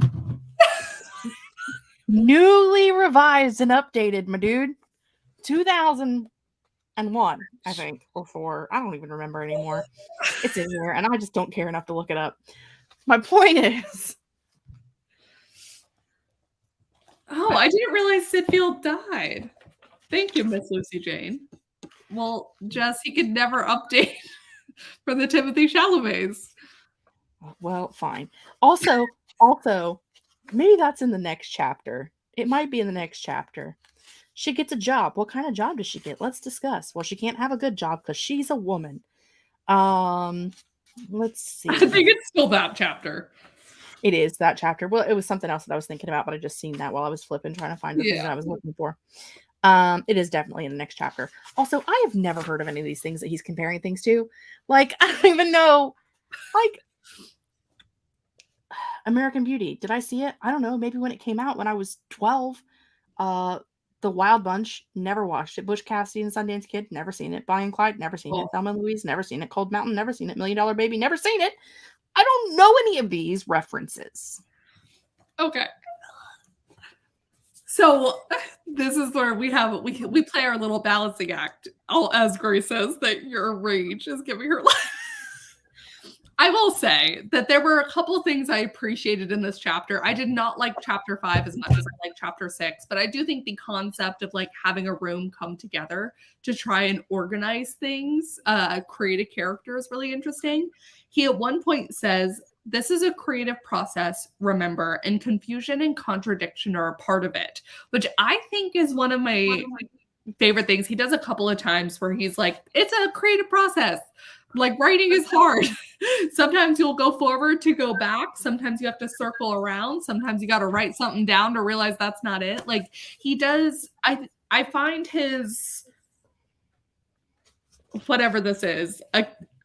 Newly revised and updated, my dude. 2001, I think, or 4. I don't even remember anymore. It's in here, and I just don't care enough to look it up. My point is... Oh, I didn't realize Sid Field died. Thank you, Miss Lucy Jane. Well, Jess, he could never update for the Timothy Chalamets. Well, fine. Also, maybe that's in the next chapter. It might be in the next chapter. She gets a job. What kind of job does she get? Let's discuss. Well, she can't have a good job because she's a woman. Let's see. I think it's still that chapter. It is that chapter. Well, it was something else that I was thinking about, but I just seen that while I was flipping, trying to find the thing that I was looking for. It is definitely in the next chapter. Also, I have never heard of any of these things that he's comparing things to. Like, I don't even know. Like, American Beauty. Did I see it? I don't know. Maybe when it came out when I was 12. The Wild Bunch, never watched it. Bush Cassidy and Sundance Kid, never seen it. Bonnie and Clyde, never seen it. Thelma and Louise, never seen it. Cold Mountain, never seen it. $1 Million Baby, never seen it. I don't know any of these references. Okay. So this is where we play our little balancing act. As Grace says that your rage is giving her life. I will say that there were a couple of things I appreciated in this chapter. I did not like chapter 5 as much as I like chapter 6, but I do think the concept of like having a room come together to try and organize things, create a character is really interesting. He at one point says, "This is a creative process, remember, and confusion and contradiction are a part of it," which I think is one of my favorite things. He does a couple of times where he's like, it's a creative process. Like, writing is hard. Sometimes you'll go forward to go back. Sometimes you have to circle around. Sometimes you got to write something down to realize that's not it. Like, he does, I find his, whatever this is,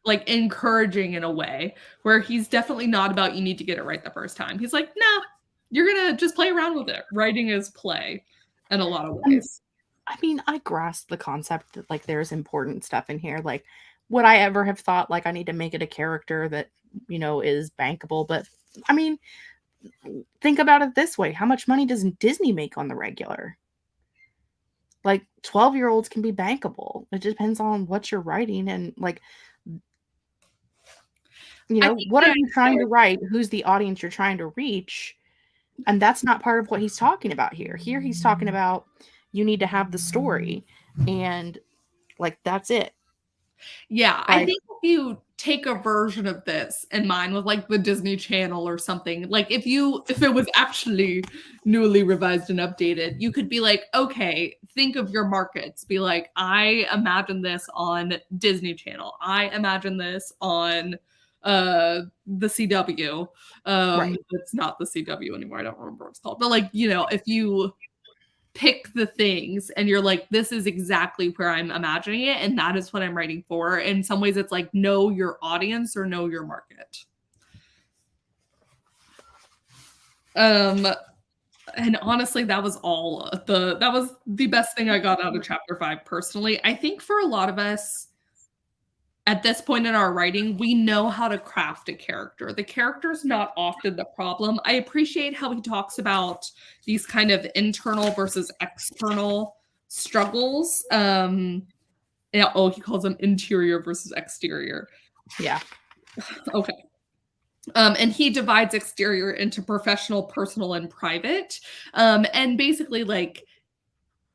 like encouraging in a way where he's definitely not about you need to get it right the first time. He's like, nah, you're going to just play around with it. Writing is play in a lot of ways. I mean, I grasp the concept that like there's important stuff in here. Like, would I ever have thought like I need to make it a character that, you know, is bankable? But I mean, think about it this way. How much money does Disney make on the regular? Like 12-year-olds can be bankable. It depends on what you're writing and like, you know, what are you trying to write? Who's the audience you're trying to reach? And that's not part of what he's talking about here. Here he's talking about you need to have the story and like that's it. Yeah, I think if you take a version of this in mind with like the Disney Channel or something, like if it was actually newly revised and updated, you could be like, okay, think of your markets. Be like, I imagine this on Disney Channel. I imagine this on the CW. Right. It's not the CW anymore. I don't remember what it's called. But like, you know, if you pick the things and you're like, this is exactly where I'm imagining it and that is what I'm writing for. In some ways it's like know your audience or know your market. And honestly, that was the best thing I got out of chapter 5 personally. I think for a lot of us at this point in our writing, we know how to craft a character. The character's not often the problem. I appreciate how he talks about these kind of internal versus external struggles. He calls them interior versus exterior. Yeah. Okay. And he divides exterior into professional, personal, and private. And basically, like,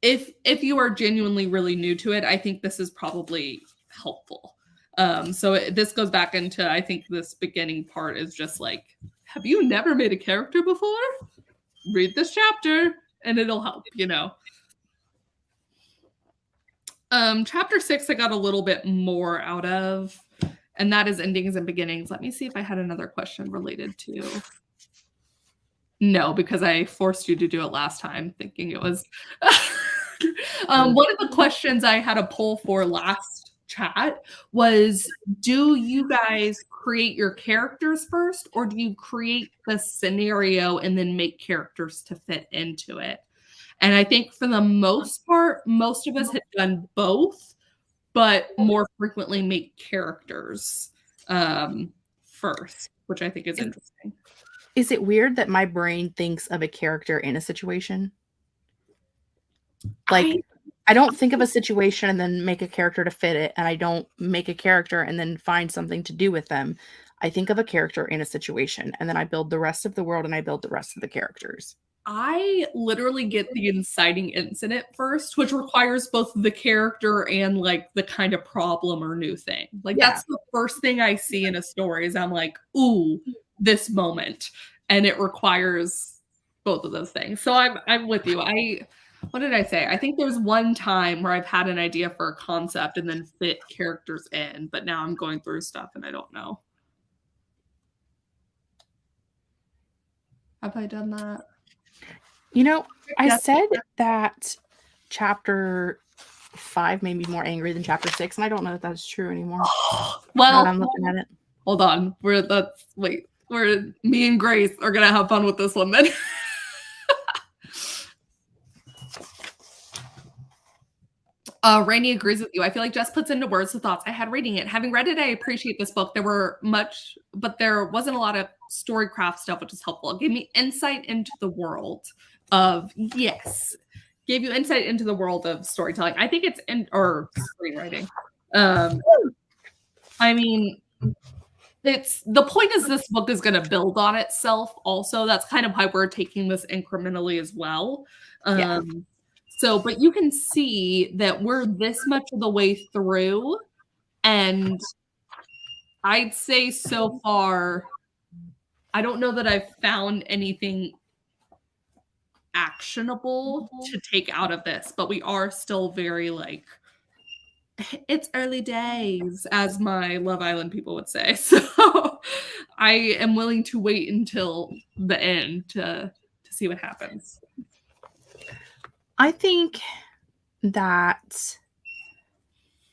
if you are genuinely really new to it, I think this is probably helpful. So this goes back into, I think this beginning part is just like, have you never made a character before? Read this chapter and it'll help, you know. Chapter 6, I got a little bit more out of, and that is endings and beginnings. Let me see if I had another question related to. No, because I forced you to do it last time, thinking it was. One of the questions I had a poll for last chat was, do you guys create your characters first or do you create the scenario and then make characters to fit into it? And I think for the most part, most of us have done both, but more frequently make characters first, which I think is interesting. Is it weird that my brain thinks of a character in a situation? Like, I don't think of a situation and then make a character to fit it, and I don't make a character and then find something to do with them. I think of a character in a situation, and then I build the rest of the world and I build the rest of the characters. I literally get the inciting incident first, which requires both the character and like the kind of problem or new thing. Like Yeah. that's the first thing I see in a story is I'm like, ooh, this moment. And it requires both of those things. So I'm with you. What did I say? I think there's one time where I've had an idea for a concept and then fit characters in, but now I'm going through stuff and I don't know. Have I done that? You know, I said that chapter 5 made me more angry than chapter 6, and I don't know if that's true anymore. Well, I'm looking at it. Hold on. Me and Grace are gonna have fun with this one then. Rainey agrees with you. I feel like Jess puts into words the thoughts I had reading it. Having read it, I appreciate this book. But there wasn't a lot of storycraft stuff, which is helpful. It gave me insight into the world of gave you insight into the world of storytelling. I think it's or screenwriting. I mean, the point is this book is going to build on itself. Also, that's kind of why we're taking this incrementally as well. So, but you can see that we're this much of the way through, and I'd say so far, I don't know that I've found anything actionable to take out of this, but we are still very like, it's early days, as my Love Island people would say. So I am willing to wait until the end to see what happens. I think that,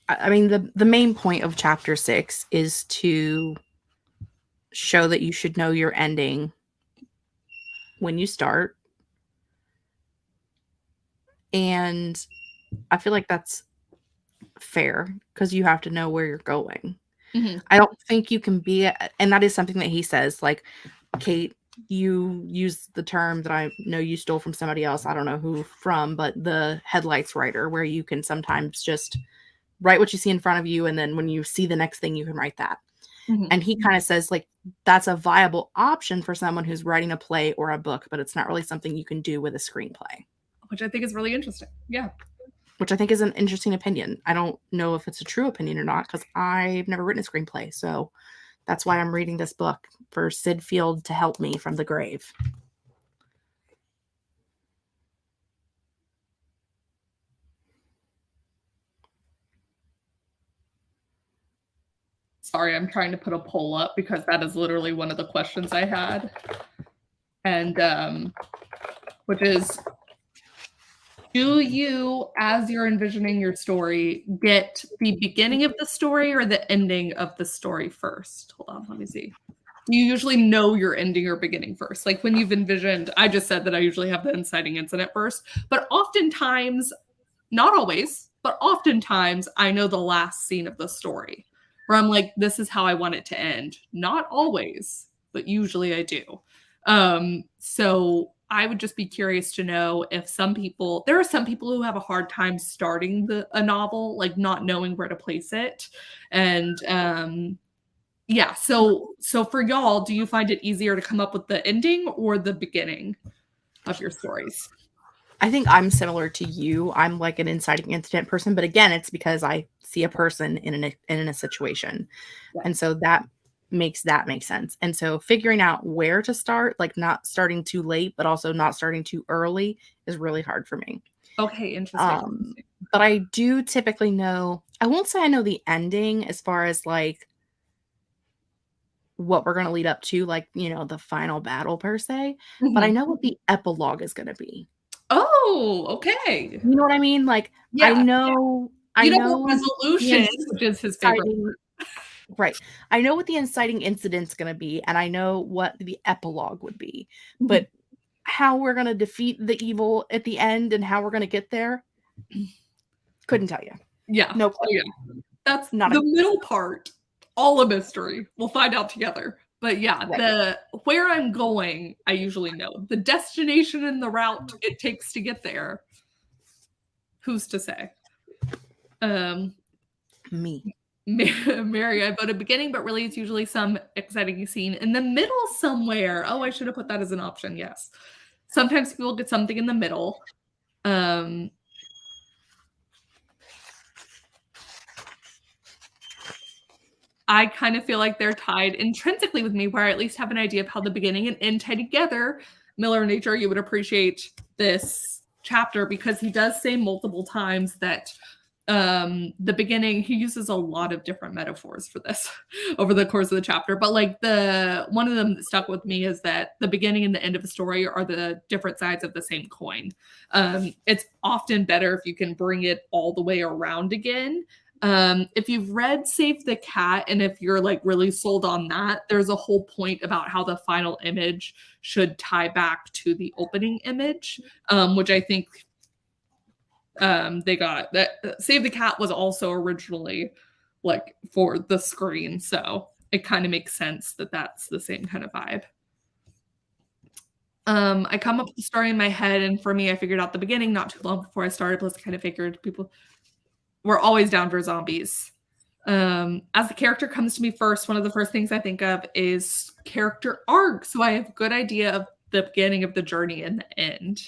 I mean, the main point of chapter 6 is to show that you should know your ending when you start. And I feel like that's fair because you have to know where you're going. Mm-hmm. I don't think you can be, and that is something that he says, like, Kate, you use the term that I know you stole from somebody else. I don't know who from, but the headlights writer, where you can sometimes just write what you see in front of you. And then when you see the next thing, you can write that. Mm-hmm. And he kind of says, like, that's a viable option for someone who's writing a play or a book, but it's not really something you can do with a screenplay. Which I think is really interesting. Yeah. Which I think is an interesting opinion. I don't know if it's a true opinion or not, because I've never written a screenplay. So that's why I'm reading this book, for Sid Field to help me from the grave. Sorry, I'm trying to put a poll up because that is literally one of the questions I had. And which is, do you, as you're envisioning your story, get the beginning of the story or the ending of the story first? Hold on, let me see. Do you usually know your ending or beginning first? Like when you've envisioned, I just said that I usually have the inciting incident first, but oftentimes, not always, but oftentimes I know the last scene of the story where I'm like, this is how I want it to end. Not always, but usually I do. So I would just be curious to know if there are some people who have a hard time starting a novel, like not knowing where to place it. And so for y'all, do you find it easier to come up with the ending or the beginning of your stories? I think I'm similar to you. I'm like an inciting incident person, but again, it's because I see a person in a situation. Yeah. And so that makes make sense. And so figuring out where to start, like not starting too late, but also not starting too early, is really hard for me. Okay, interesting. But I do typically know, I won't say I know the ending as far as like what we're going to lead up to, like, you know, the final battle per se, but I know what the epilogue is going to be. Oh, okay. You know what I mean? Like, yeah, I know resolution, which is his favorite word. Right. I know what the inciting incident's going to be, and I know what the epilogue would be. But how we're going to defeat the evil at the end and how we're going to get there. Couldn't tell you. Yeah. No clue. Yeah. That's Not the middle part. All a mystery. We'll find out together. But yeah, Right. where I'm going, I usually know. The destination and the route it takes to get there. Who's to say? Me. Mary, I voted beginning, but really it's usually some exciting scene in the middle somewhere. Oh, I should have put that as an option. Yes. Sometimes people get something in the middle. I kind of feel like they're tied intrinsically with me, where I at least have an idea of how the beginning and end tie together. Miller Nature, you would appreciate this chapter because he does say multiple times that the beginning, he uses a lot of different metaphors for this over the course of the chapter. But like one of them that stuck with me is that the beginning and the end of a story are the different sides of the same coin. It's often better if you can bring it all the way around again. If you've read Save the Cat, and if you're like really sold on that, there's a whole point about how the final image should tie back to the opening image, which I think they got. That Save the Cat was also originally like for the screen, so it kind of makes sense that that's the same kind of vibe. I come up with the story in my head, and for me, I figured out the beginning not too long before I started, plus I kind of figured people we're always down for zombies. As the character comes to me first, one of the first things I think of is character arc. So I have a good idea of the beginning of the journey and the end.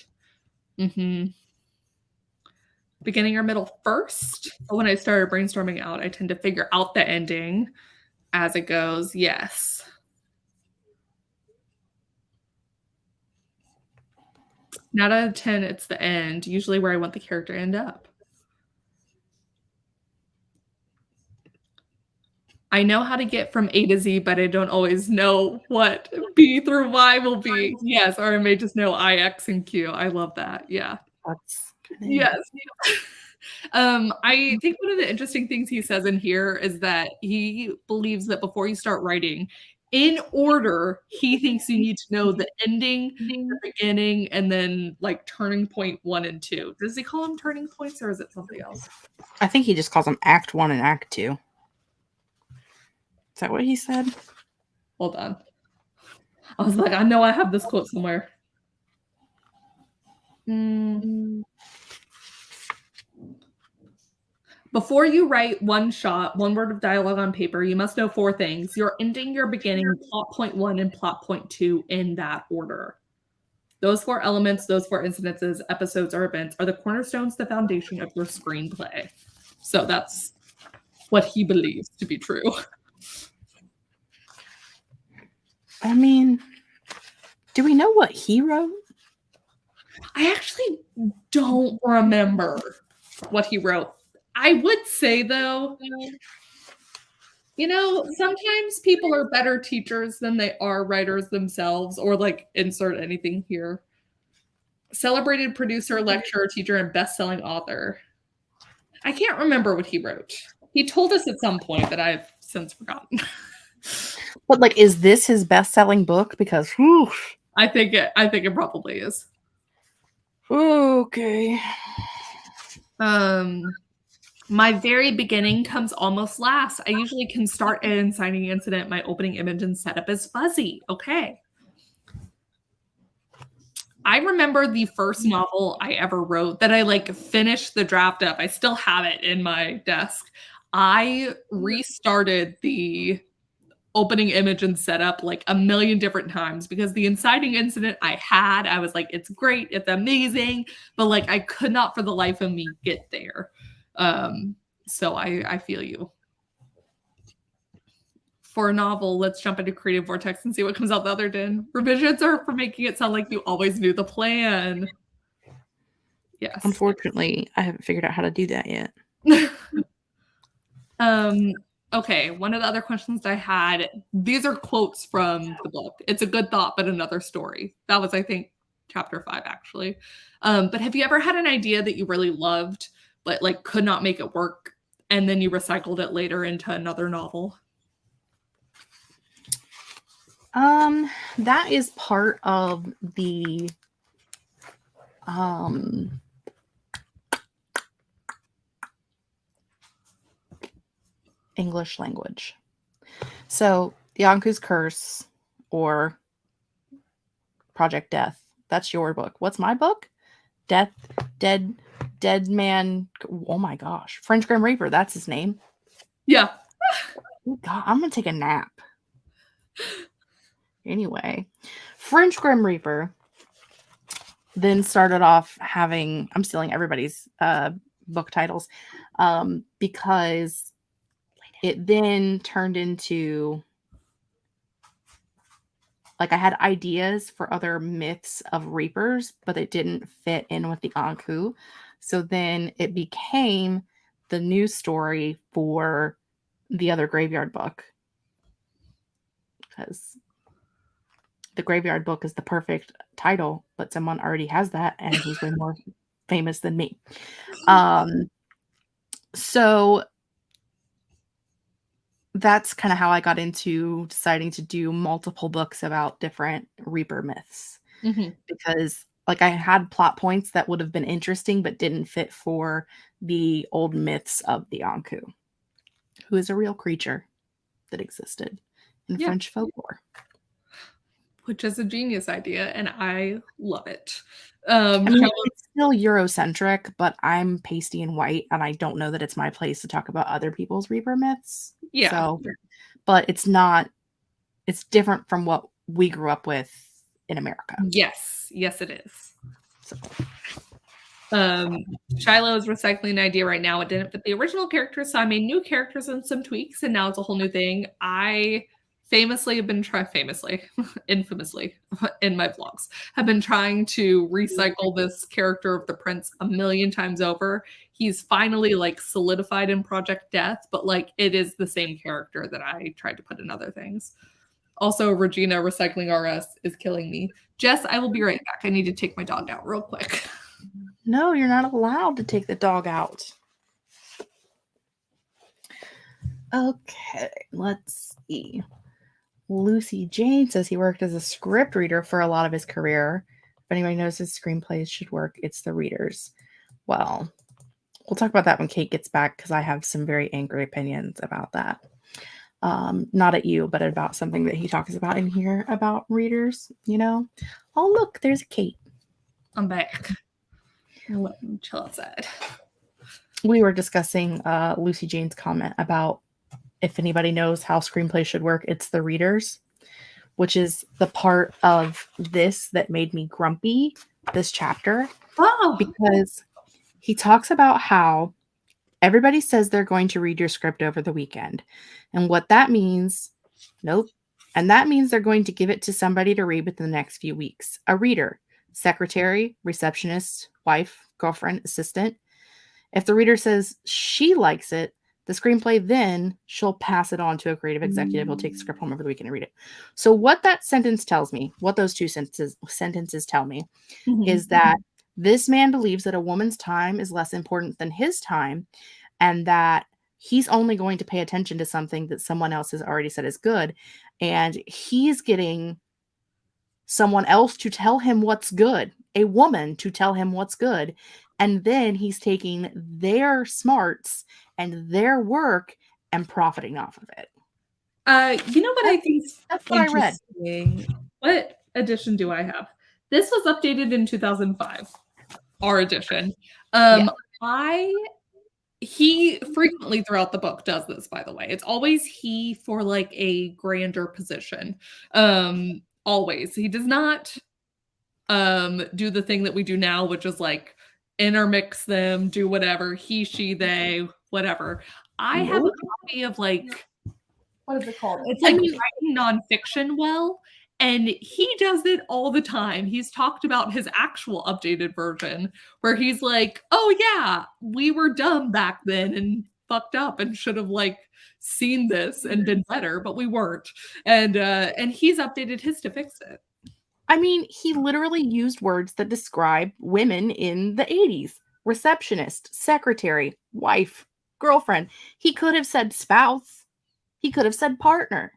Beginning or middle first. But when I started brainstorming out, I tend to figure out the ending as it goes. Yes. Not out of 10, it's the end. Usually where I want the character to end up. I know how to get from A to Z, but I don't always know what B through Y will be. Yes, or I may just know I, X, and Q. I love that. Yeah. That's yes. I think one of the interesting things he says in here is that he believes that before you start writing, in order, he thinks you need to know the ending, the beginning, and then like turning point 1 and 2. Does he call them turning points, or is it something else? I think he just calls them Act 1 and Act 2. Is that what he said? Hold on. I was like, I know I have this quote somewhere. Before you write one shot, one word of dialogue on paper, you must know 4 things. Your ending, your beginning, plot point 1, and plot point 2 in that order. Those 4 elements, those 4 incidences, episodes, or events are the cornerstones, the foundation of your screenplay. So that's what he believes to be true. I mean, do we know what he wrote? I actually don't remember what he wrote. I would say, though, you know, sometimes people are better teachers than they are writers themselves, or like insert anything here. Celebrated producer, lecturer, teacher, and best-selling author. I can't remember what he wrote. He told us at some point that I've since forgotten. But like, is this his best-selling book? Because whew, I think it probably is. Okay. My very beginning comes almost last. I usually can start an inciting incident. My opening image and setup is fuzzy. Okay. I remember the first novel I ever wrote that I like finished the draft up. I still have it in my desk. I restarted the opening image and setup like a million different times because the inciting incident I was like, it's great, it's amazing, but like I could not for the life of me get there. So I feel you. For a novel, let's jump into Creative Vortex and see what comes out the other din. Revisions are for making it sound like you always knew the plan. Yes. Unfortunately, I haven't figured out how to do that yet. Okay, one of the other questions I had, these are quotes from the book. It's a good thought, but another story. That was, I think, chapter 5, actually. But have you ever had an idea that you really loved, but like could not make it work, and then you recycled it later into another novel? That is part of the English language. So the Anku's Curse or Project Death. That's your book. What's my book? Dead Man. Oh my gosh. French Grim Reaper. That's his name. Yeah. Oh God, I'm going to take a nap. Anyway, French Grim Reaper then started off having, I'm stealing everybody's book titles, because it then turned into, like, I had ideas for other myths of Reapers, but it didn't fit in with the Anku. So then it became the new story for the other Graveyard book. Because the Graveyard book is the perfect title, but someone already has that, and he's way more famous than me. So that's kind of how I got into deciding to do multiple books about different Reaper myths. Because, like, I had plot points that would have been interesting, but didn't fit for the old myths of the Anku, who is a real creature that existed in French folklore. Which is a genius idea, and I love it. I mean, it's still Eurocentric, but I'm pasty and white, and I don't know that it's my place to talk about other people's Reaper myths. Yeah. So, but it's not, it's different from what we grew up with in America. Yes. Yes, it is. So. Shiloh is recycling an idea right now. It didn't fit the original characters, so I made new characters and some tweaks, and now it's a whole new thing. I infamously in my vlogs, have been trying to recycle this character of the prince a million times over. He's finally, like, solidified in Project Death, but, like, it is the same character that I tried to put in other things. Also, Regina recycling RS is killing me. Jess, I will be right back. I need to take my dog out real quick. No, you're not allowed to take the dog out. Okay, let's see. Lucy Jane says he worked as a script reader for a lot of his career. If anybody knows his screenplays should work, it's the readers. Well, we'll talk about that when Kate gets back, because I have some very angry opinions about that. Not at you, but about something that he talks about in here about readers, you know? Oh, look, there's Kate. I'm back. Let me chill outside. We were discussing Lucy Jane's comment about if anybody knows how screenplays should work, it's the readers, which is the part of this that made me grumpy, this chapter. Oh. Because he talks about how everybody says they're going to read your script over the weekend. And what that means, nope. And that means they're going to give it to somebody to read within the next few weeks. A reader, secretary, receptionist, wife, girlfriend, assistant. If the reader says she likes it, the screenplay, then she'll pass it on to a creative executive who'll take the script home over the weekend and read it. So what that sentence tells me, what those two sentences tell me, is that this man believes that a woman's time is less important than his time, and that he's only going to pay attention to something that someone else has already said is good. And he's getting someone else to tell him what's good, a woman to tell him what's good. And then he's taking their smarts and their work and profiting off of it. You know what I think? That's what I read. What edition do I have? This was updated in 2005. Our edition. He frequently throughout the book does this, by the way. It's always he for, like, a grander position. Always. He does not do the thing that we do now, which is, like, intermix them, do whatever, he, she, they, whatever. I have a copy of, like, what is it called? It's like writing nonfiction well, and he does it all the time. He's talked about his actual updated version where he's like, oh yeah, we were dumb back then and fucked up and should have, like, seen this and been better, but we weren't. And he's updated his to fix it. I mean, he literally used words that describe women in the 80s. Receptionist, secretary, wife, girlfriend. He could have said spouse. He could have said partner.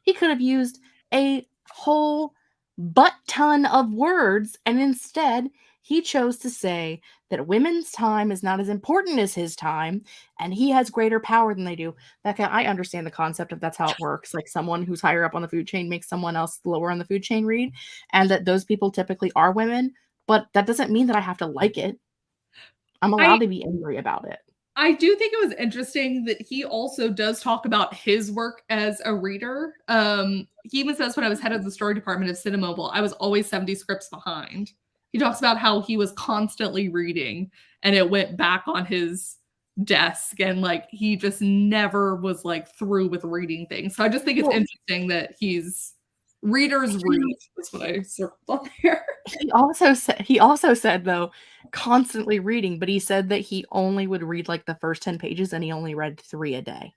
He could have used a whole butt ton of words, and instead He chose to say that women's time is not as important as his time, and he has greater power than they do. Becca, I understand the concept of that's how it works. Like someone who's higher up on the food chain makes someone else lower on the food chain read, and that those people typically are women, but that doesn't mean that I have to like it. I'm allowed to be angry about it. I do think it was interesting that he also does talk about his work as a reader. He even says, when I was head of the story department of Cinemobile, I was always 70 scripts behind. He talks about how he was constantly reading and it went back on his desk, and like he just never was like through with reading things. So I just think it's interesting that he's readers read. That's what I circled on there. He also said though, constantly reading, but he said that he only would read like the first 10 pages and he only read 3 a day.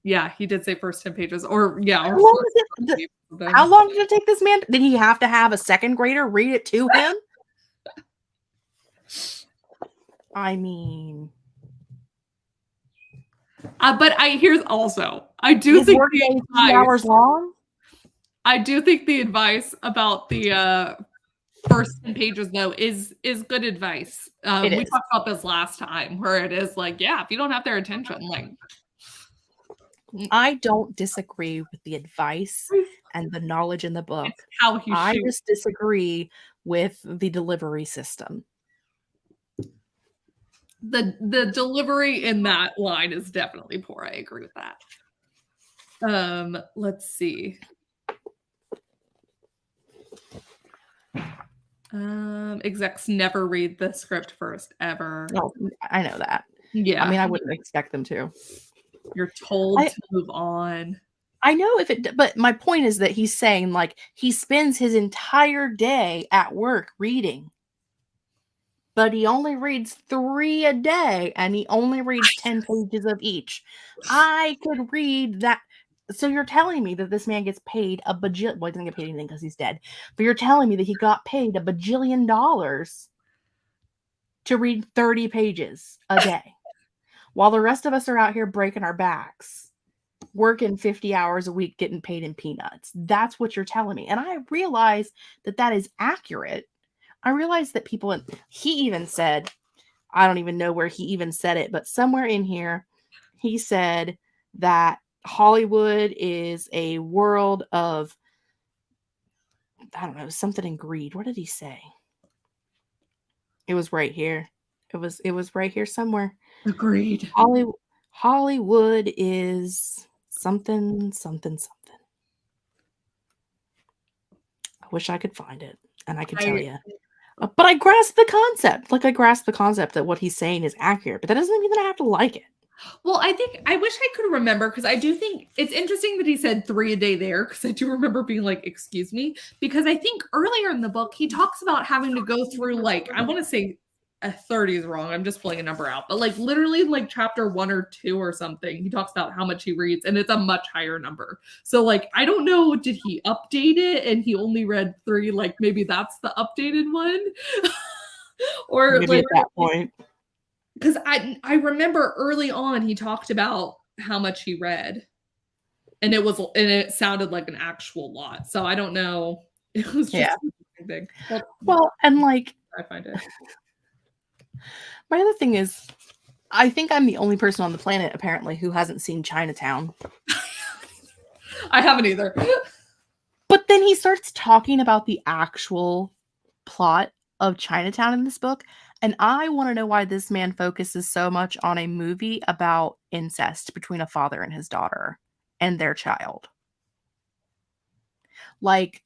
Yeah, he did say first 10 pages, or yeah. How long did it take this man? Did he have to have a second grader read it to him? I mean, but here's also, I do think the 3 hours long. I do think the advice about the first 10 pages though is good advice. We talked about this last time, where it is like, yeah, if you don't have their attention, like. I don't disagree with the advice and the knowledge in the book. I just disagree with the delivery system. The delivery in that line is definitely poor. I agree with that. Let's see. Execs never read the script first, ever. Oh, I know that. Yeah. I mean, I wouldn't expect them to. You're told to move on. I know but my point is that he's saying like he spends his entire day at work reading, but he only reads 3 a day and he only reads 10 pages of each. I could read that. So you're telling me that this man gets paid a bajillion, well, he doesn't get paid anything because he's dead, but you're telling me that he got paid a bajillion dollars to read 30 pages a day while the rest of us are out here breaking our backs, working 50 hours a week, getting paid in peanuts. That's what you're telling me. And I realize that that is accurate. I realize that he even said, I don't even know where he even said it, but somewhere in here, he said that Hollywood is a world of, I don't know, something in greed. What did he say? It was right here. It was right here somewhere. Agreed. Hollywood is something. I wish I could find it and I could tell you. But I grasp the concept. Like I grasp the concept that what he's saying is accurate, but that doesn't mean that I have to like it. Well, I wish I could remember, because I do think it's interesting that he said 3 a day there, because I do remember being like, excuse me, because I think earlier in the book, he talks about having to go through, like, I want to say 30 is wrong. I'm just pulling a number out, but like literally like chapter 1 or 2 or something, he talks about how much he reads and it's a much higher number. So like, I don't know, did he update it and he only read 3? Like maybe that's the updated one. Or maybe at that point. Because I remember early on he talked about how much he read, and it sounded like an actual lot. So I don't know. It was just big. Well, and like I find it. My other thing is, I think I'm the only person on the planet apparently who hasn't seen Chinatown. I haven't either. But then he starts talking about the actual plot of Chinatown in this book. And I want to know why this man focuses so much on a movie about incest between a father and his daughter and their child. Like,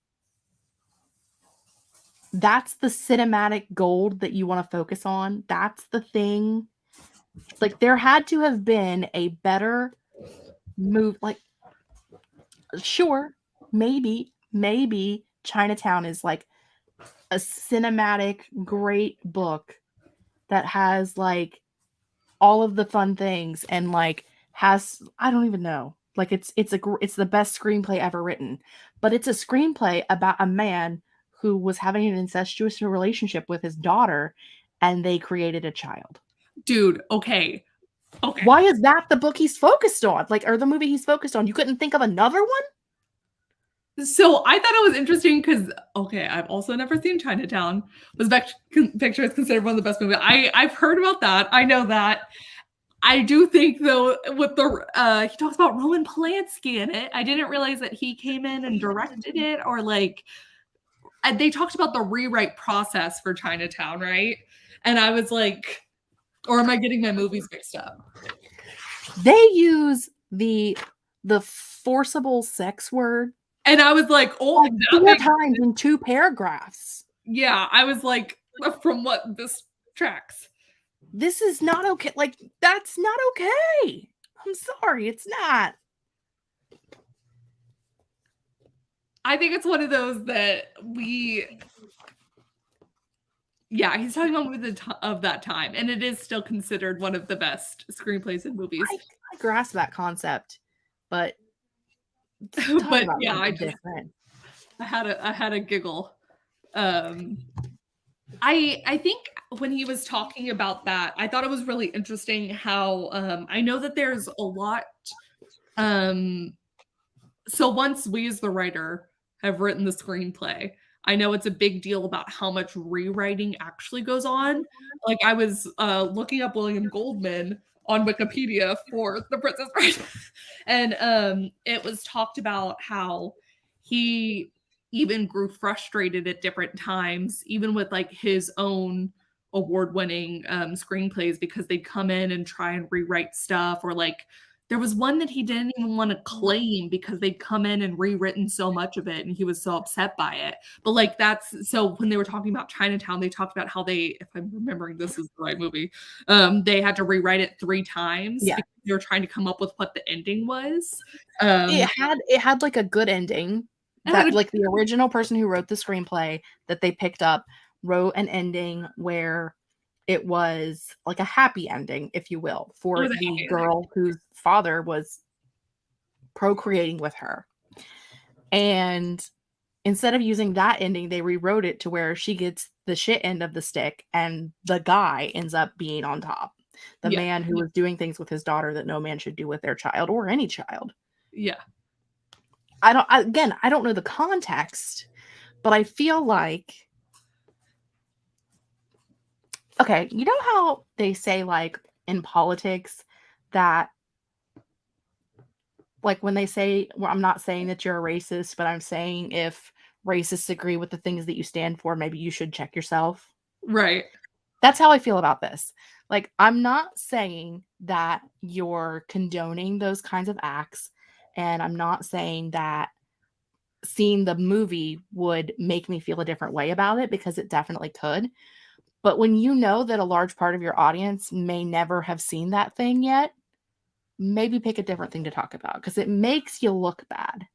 that's the cinematic gold that you want to focus on. That's the thing. Like, there had to have been a better move. Like, sure, maybe Chinatown is like a cinematic, great book that has like all of the fun things and like has, I don't even know, like it's the best screenplay ever written, but it's a screenplay about a man who was having an incestuous relationship with his daughter and they created a child. Dude, okay. Why is that the book he's focused on? Like, or the movie he's focused on? You couldn't think of another one? So I thought it was interesting because, okay, I've also never seen Chinatown. Was Picture is considered one of the best movies. I've heard about that. I know that. I do think though, with the he talks about Roman Polanski in it. I didn't realize that he came in and directed it, or like they talked about the rewrite process for Chinatown, right? And I was like, or am I getting my movies mixed up? They use the forcible sex word. And I was like, oh, like 4 times in 2 paragraphs. Yeah, I was like, from what this tracks. This is not okay. Like, that's not okay. I'm sorry, it's not. I think it's one of those that yeah, he's talking about movies of that time, and it is still considered one of the best screenplays in movies. I grasp that concept, but yeah, I had a giggle. I think when he was talking about that, I thought it was really interesting how I know that there's a lot. So once we as the writer have written the screenplay, I know it's a big deal about how much rewriting actually goes on. Like I was looking up William Goldman on Wikipedia for The Princess Bride, and it was talked about how he even grew frustrated at different times, even with like his own award-winning screenplays, because they'd come in and try and rewrite stuff, or like there was one that he didn't even want to claim because they'd come in and rewritten so much of it and he was so upset by it. But like that's so when they were talking about Chinatown, they talked about how they, if I'm remembering this is the right movie, they had to rewrite it 3 times because they were trying to come up with what the ending was. It had like a good ending. That like the original person who wrote the screenplay that they picked up wrote an ending where it was like a happy ending, if you will, for the girl whose father was procreating with her. And instead of using that ending, they rewrote it to where she gets the shit end of the stick and the guy ends up being on top. The man who was doing things with his daughter that no man should do with their child or any child. Yeah. I don't know the context, but I feel like, okay, you know how they say like in politics that like when they say, well, I'm not saying that you're a racist, but I'm saying if racists agree with the things that you stand for, maybe you should check yourself. Right. That's how I feel about this. Like, I'm not saying that you're condoning those kinds of acts, and I'm not saying that seeing the movie would make me feel a different way about it, because it definitely could. But when you know that a large part of your audience may never have seen that thing yet, maybe pick a different thing to talk about, because it makes you look bad.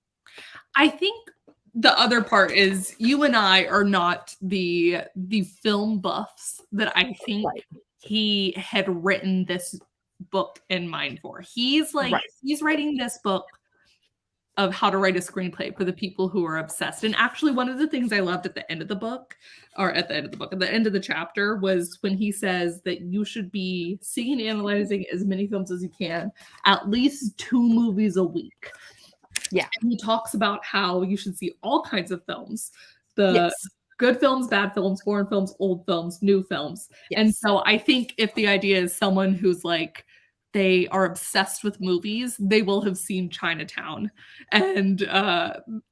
I think the other part is you and I are not the film buffs that I think he had written this book in mind for. He's like, he's writing this book of how to write a screenplay for the people who are obsessed. And actually, one of the things I loved at the end of the book, at the end of the chapter, was when he says that you should be seeing and analyzing as many films as you can, at least 2 movies a week. Yeah. And he talks about how you should see all kinds of films. Good films, bad films, foreign films, old films, new films. Yes. And so I think if the idea is someone who's like, they are obsessed with movies, they will have seen Chinatown. And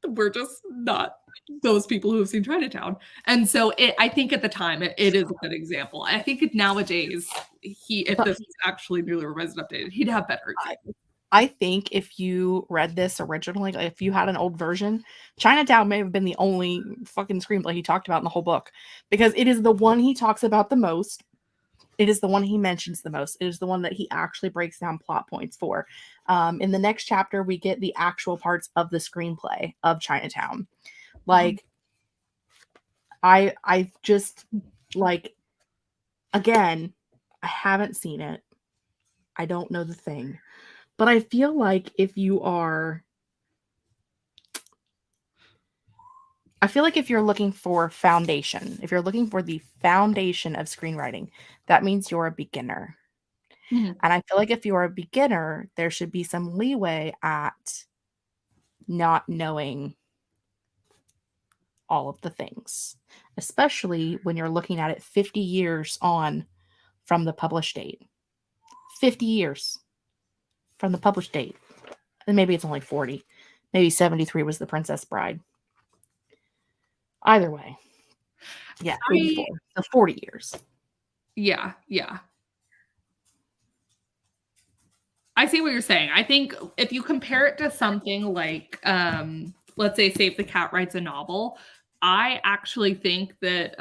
we're just not those people who have seen Chinatown. And so I think at the time, it is a good example. I think nowadays, if this is actually newly revised and updated, he'd have better examples. I think if you read this originally, if you had an old version, Chinatown may have been the only fucking screenplay he talked about in the whole book, because it is the one he talks about the most. It is the one he mentions the most. It is the one that he actually breaks down plot points for. In the next chapter, we get the actual parts of the screenplay of Chinatown. Like, I just, like, again, I haven't seen it. I don't know the thing. But I feel like if you're looking for foundation, if you're looking for the foundation of screenwriting, that means you're a beginner. Mm-hmm. And I feel like if you're a beginner, there should be some leeway at not knowing all of the things, especially when you're looking at it 50 years on from the published date. 50 years from the published date. And maybe it's only 40. Maybe 73 was The Princess Bride. Either way. Yeah, 84. So 40 years. Yeah. I see what you're saying. I think if you compare it to something like, let's say Save the Cat writes a novel, I actually think that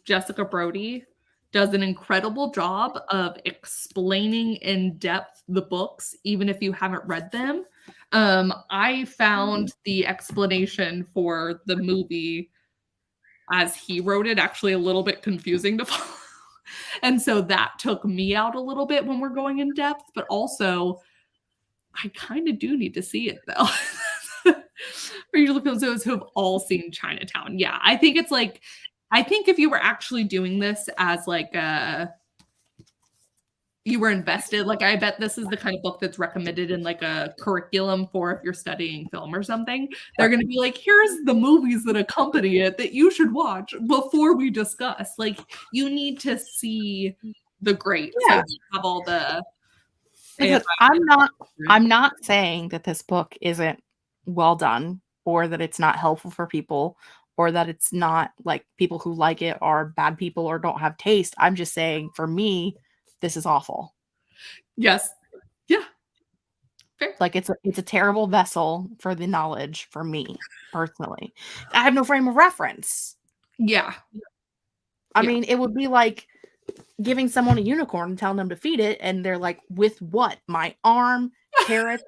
Jessica Brody does an incredible job of explaining in depth the books, even if you haven't read them. I found the explanation for the movie as he wrote it actually a little bit confusing to follow. And so that took me out a little bit when we're going in depth, but also I kind of do need to see it though. For usually those who have all seen Chinatown. Yeah, I think it's like, I think if you were actually doing this as like you were invested, like I bet this is the kind of book that's recommended in like a curriculum for if you're studying film or something. They're going to be like, here's the movies that accompany it that you should watch before we discuss. Like you need to see the greats. Yeah. Like, you have all the. Because I'm not saying that this book isn't well done or that it's not helpful for people or that it's not like people who like it are bad people or don't have taste. I'm just saying for me, this is awful. Yes. Yeah. Fair. Like it's a terrible vessel for the knowledge for me personally. I have no frame of reference. Yeah. I mean, it would be like giving someone a unicorn and telling them to feed it, and they're like, with what? My arm, carrots?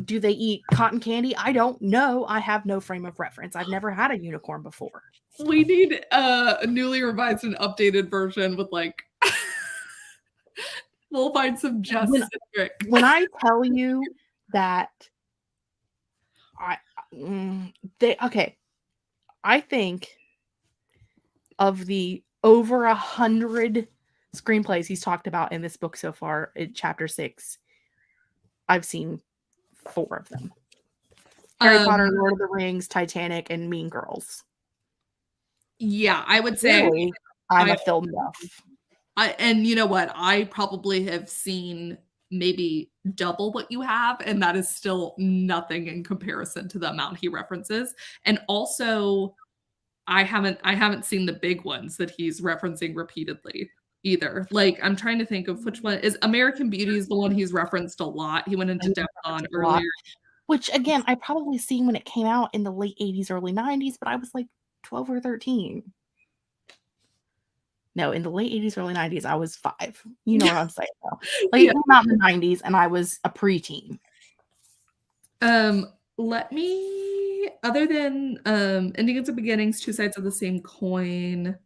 Do they eat cotton candy? I don't know. I have no frame of reference. I've never had a unicorn before. We need a newly revised and updated version with like we'll find some just when I tell you that I think of the over 100 screenplays he's talked about in this book so far in chapter 6, I've seen 4 of them. Harry Potter, Lord of the Rings, Titanic, and Mean Girls. Yeah, I would say really, I'm a film buff. And you know what? I probably have seen maybe double what you have, and that is still nothing in comparison to the amount he references. And also, I haven't seen the big ones that he's referencing repeatedly either. Like, I'm trying to think of which one is American Beauty is the one he's referenced a lot. He went into depth on earlier. Which again, I probably seen when it came out in the late 80s, early 90s, but I was like 12 or 13. No, in the late 80s, early 90s, I was 5. You know what I'm saying, though. Like, it came out in the 90s, and I was a preteen. Let me, other than endings and beginnings, two sides of the same coin.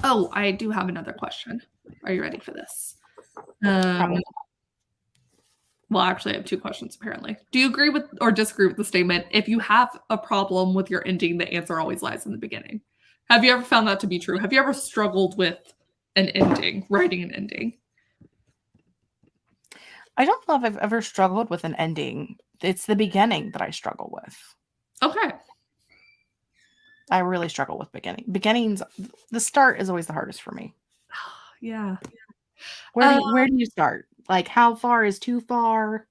Oh, I do have another question. Are you ready for this? Well, actually, I have 2 questions, apparently. Do you agree with or disagree with the statement, if you have a problem with your ending, the answer always lies in the beginning? Have you ever found that to be true? Have you ever struggled with an ending, writing an ending? I don't know if I've ever struggled with an ending. It's the beginning that I struggle with. Okay. I really struggle with beginnings. The start is always the hardest for me. Yeah. Where do you start? Like, how far is too far?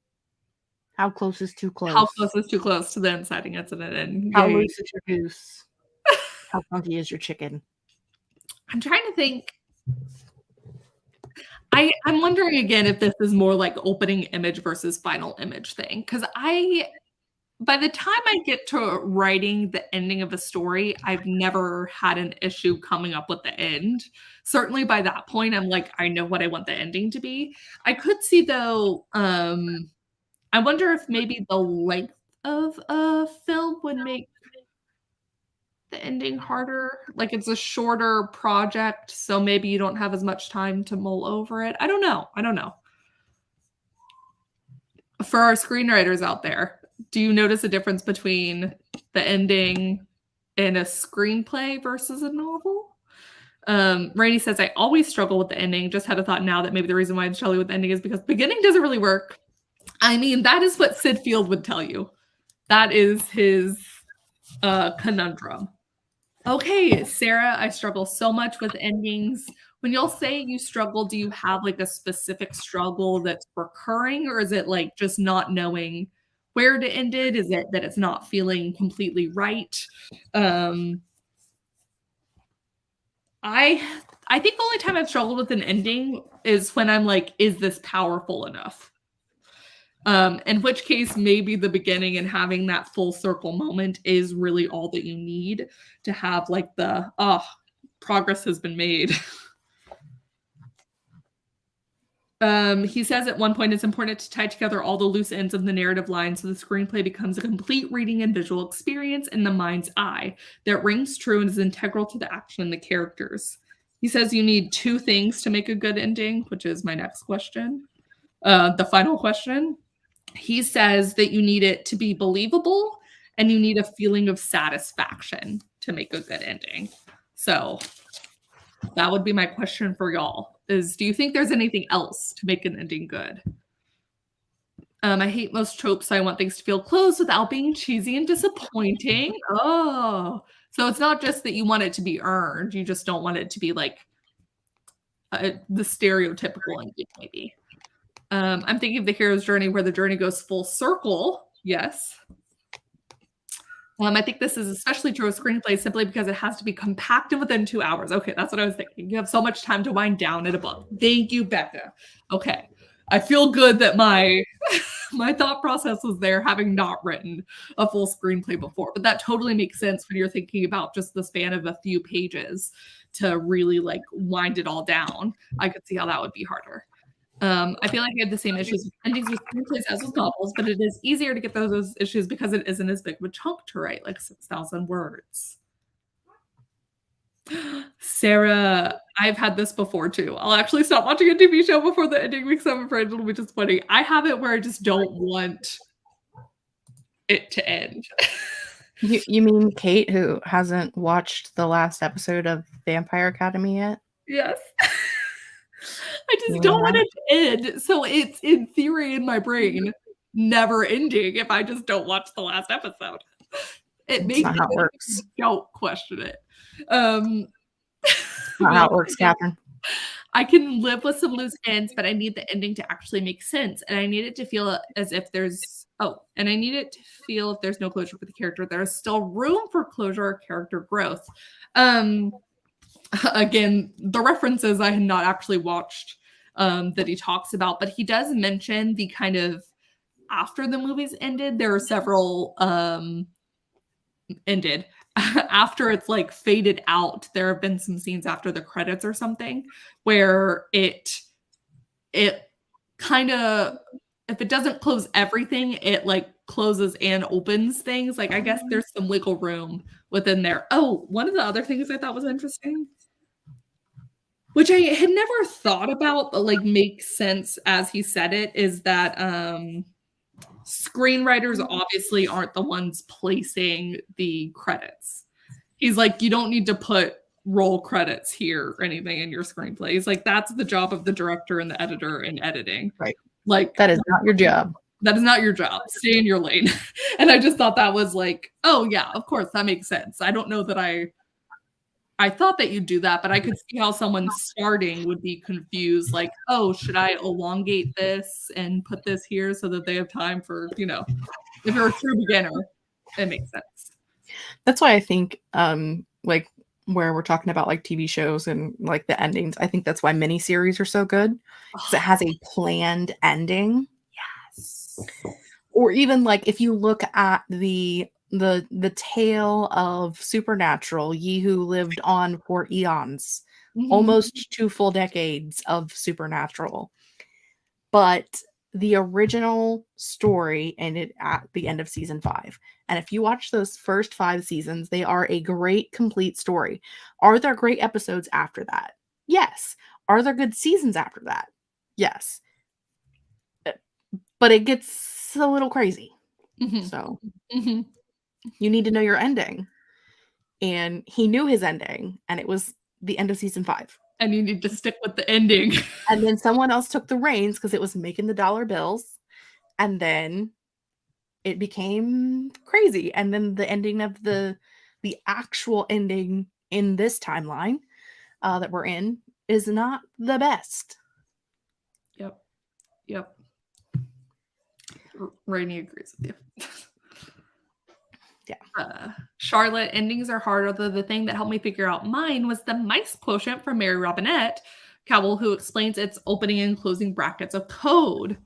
How close is too close? How close is too close to the inciting incident? And how loose is your goose? How funky is your chicken? I'm trying to think. I'm wondering again if this is more like opening image versus final image thing. Because by the time I get to writing the ending of a story, I've never had an issue coming up with the end. Certainly by that point, I'm like, I know what I want the ending to be. I could see though, I wonder if maybe the length of a film would make the ending harder. Like it's a shorter project, so maybe you don't have as much time to mull over it. I don't know. For our screenwriters out there, do you notice a difference between the ending in a screenplay versus a novel? Rainey says, I always struggle with the ending. Just had a thought now that maybe the reason why I'm struggling with the ending is because the beginning doesn't really work. I mean, that is what Sid Field would tell you. That is his conundrum. Okay, Sarah, I struggle so much with endings. When you'll say you struggle, do you have like a specific struggle that's recurring, or is it like just not knowing where to end it? Is it that it's not feeling completely right? I think the only time I've struggled with an ending is when I'm like, is this powerful enough? In which case maybe the beginning and having that full circle moment is really all that you need to have like the, progress has been made. He says at one point it's important to tie together all the loose ends of the narrative line so the screenplay becomes a complete reading and visual experience in the mind's eye that rings true and is integral to the action and the characters. He says you need 2 things to make a good ending, which is my next question. The final question. He says that you need it to be believable and you need a feeling of satisfaction to make a good ending. So that would be my question for y'all is, do you think there's anything else to make an ending good? I hate most tropes, so I want things to feel closed without being cheesy and disappointing. Oh, so it's not just that you want it to be earned. You just don't want it to be like the stereotypical ending, maybe. I'm thinking of the hero's journey where the journey goes full circle. Yes. I think this is especially true of screenplays simply because it has to be compacted within 2 hours. Okay, that's what I was thinking. You have so much time to wind down in a book. Thank you, Becca. Okay. I feel good that my thought process was there, having not written a full screenplay before. But that totally makes sense when you're thinking about just the span of a few pages to really like wind it all down. I could see how that would be harder. I feel like I have the same issues with endings with screenplays as with novels, but it is easier to get those issues because it isn't as big of a chunk to write, like 6,000 words. Sarah, I've had this before too. I'll actually stop watching a TV show before the ending because I'm afraid it'll be disappointing. I have it where I just don't want it to end. You mean Kate, who hasn't watched the last episode of Vampire Academy yet? Yes. I just don't want it to end. So it's in theory in my brain never ending if I just don't watch the last episode. It makes not how it works. Don't question it. Not how it works, Catherine. I can live with some loose ends, but I need the ending to actually make sense. And I need it to feel as if there's if there's no closure for the character, there's still room for closure or character growth. Again, the references I had not actually watched that he talks about, but he does mention the kind of after the movies ended, there are several ended. After it's like faded out, there have been some scenes after the credits or something where it kind of, if it doesn't close everything, it like closes and opens things. Like I guess there's some wiggle room within there. Oh, one of the other things I thought was interesting, which I had never thought about, but like makes sense as he said it, is that screenwriters obviously aren't the ones placing the credits. He's like, you don't need to put roll credits here or anything in your screenplay. He's like, that's the job of the director and the editor in editing. Right. Like that is not your job. That is not your job. Stay in your lane. And I just thought that was like, oh yeah, of course, that makes sense. I don't know that I thought that you'd do that, but I could see how someone starting would be confused, like, oh, should I elongate this and put this here so that they have time for, if you're a true beginner, it makes sense. That's why I think, like, where we're talking about like TV shows and like the endings, I think that's why miniseries are so good, because it has a planned ending. Yes. Or even like if you look at the tale of Supernatural, ye who lived on for eons, almost 2 full decades of Supernatural. But the original story ended at the end of season 5. And if you watch those first 5 seasons, they are a great, complete story. Are there great episodes after that? Yes. Are there good seasons after that? Yes. But it gets a little crazy. So you need to know your ending. And he knew his ending, and it was the end of season 5. And you need to stick with the ending. And then someone else took the reins because it was making the dollar bills. And then it became crazy. And then the ending of the actual ending in this timeline that we're in is not the best. Yep. Rainey agrees with you. Yeah. Charlotte, endings are hard, although the thing that helped me figure out mine was the mice quotient from Mary Robinette Cowell, who explains its opening and closing brackets of code.